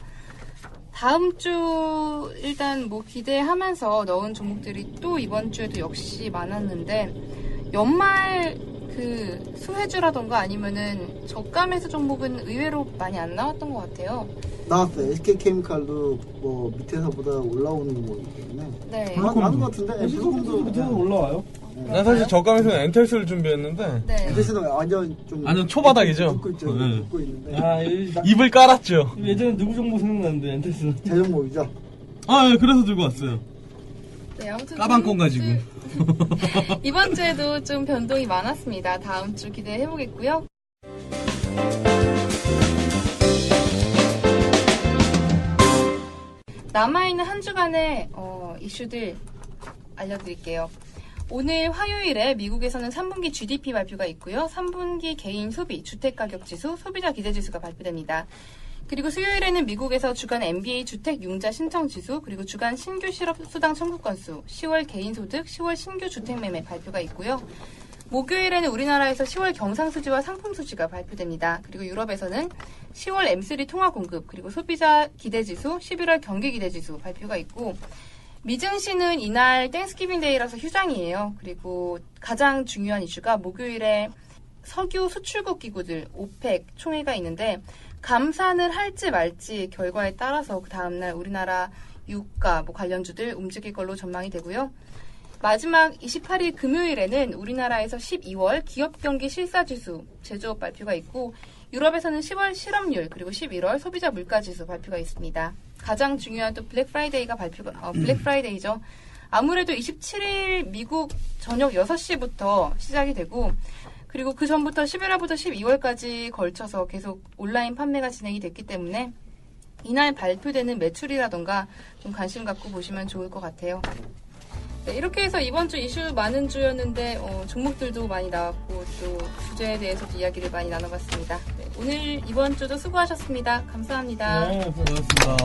다음 주 일단 뭐 기대하면서 넣은 종목들이 또 이번 주에도 역시 많았는데 연말 그 수혜주라던가 아니면은 저가 매수 종목은 의외로 많이 안 나왔던 것 같아요. 나왔어요. SK 케미칼도 뭐 밑에서보다 올라오는 거기 때문에. 네. 많은 것 같은데. 에이스도 밑에서 올라와요. 난 사실 저감에서는 엔텔스를 준비했는데 네. 대신에 완전 좀 완전 초바닥이죠. 듣고 있죠. 네. 듣고 있는데. 아, 입을 깔았죠. 예전에 누구 종목 생각나는데, 엔테스. 제 종목이죠. 아, 예, 그래서 들고 왔어요. 네, 아무튼 까방권 가지고. 이번 주에도 좀 변동이 많았습니다. 다음 주 기대해 보겠고요. 남아있는 한 주간의 이슈들 알려드릴게요. 오늘 화요일에 미국에서는 3분기 GDP 발표가 있고요. 3분기 개인 소비, 주택가격지수, 소비자 기대지수가 발표됩니다. 그리고 수요일에는 미국에서 주간 MBA 주택 융자 신청 지수, 그리고 주간 신규 실업 수당 청구 건수, 10월 개인 소득, 10월 신규 주택 매매 발표가 있고요. 목요일에는 우리나라에서 10월 경상수지와 상품수지가 발표됩니다. 그리고 유럽에서는 10월 M3 통화 공급, 그리고 소비자 기대지수, 11월 경기 기대지수 발표가 있고, 미증시는 이날 땡스기빙 데이라서 휴장이에요. 그리고 가장 중요한 이슈가 목요일에 석유 수출국 기구들 오펙 총회가 있는데, 감산을 할지 말지 결과에 따라서 그 다음날 우리나라 유가 관련주들 움직일 걸로 전망이 되고요. 마지막 28일 금요일에는 우리나라에서 12월 기업경기 실사지수 제조업 발표가 있고, 유럽에서는 10월 실업률, 그리고 11월 소비자 물가지수 발표가 있습니다. 가장 중요한 또 블랙 프라이데이죠. 아무래도 27일 미국 저녁 6시부터 시작이 되고, 그리고 그 전부터 11월부터 12월까지 걸쳐서 계속 온라인 판매가 진행이 됐기 때문에 이날 발표되는 매출이라던가 좀 관심 갖고 보시면 좋을 것 같아요. 네, 이렇게 해서 이번 주 이슈 많은 주였는데 종목들도 많이 나왔고 또 주제에 대해서도 이야기를 많이 나눠봤습니다. 네, 오늘 이번 주도 수고하셨습니다. 감사합니다. 네, 고맙습니다.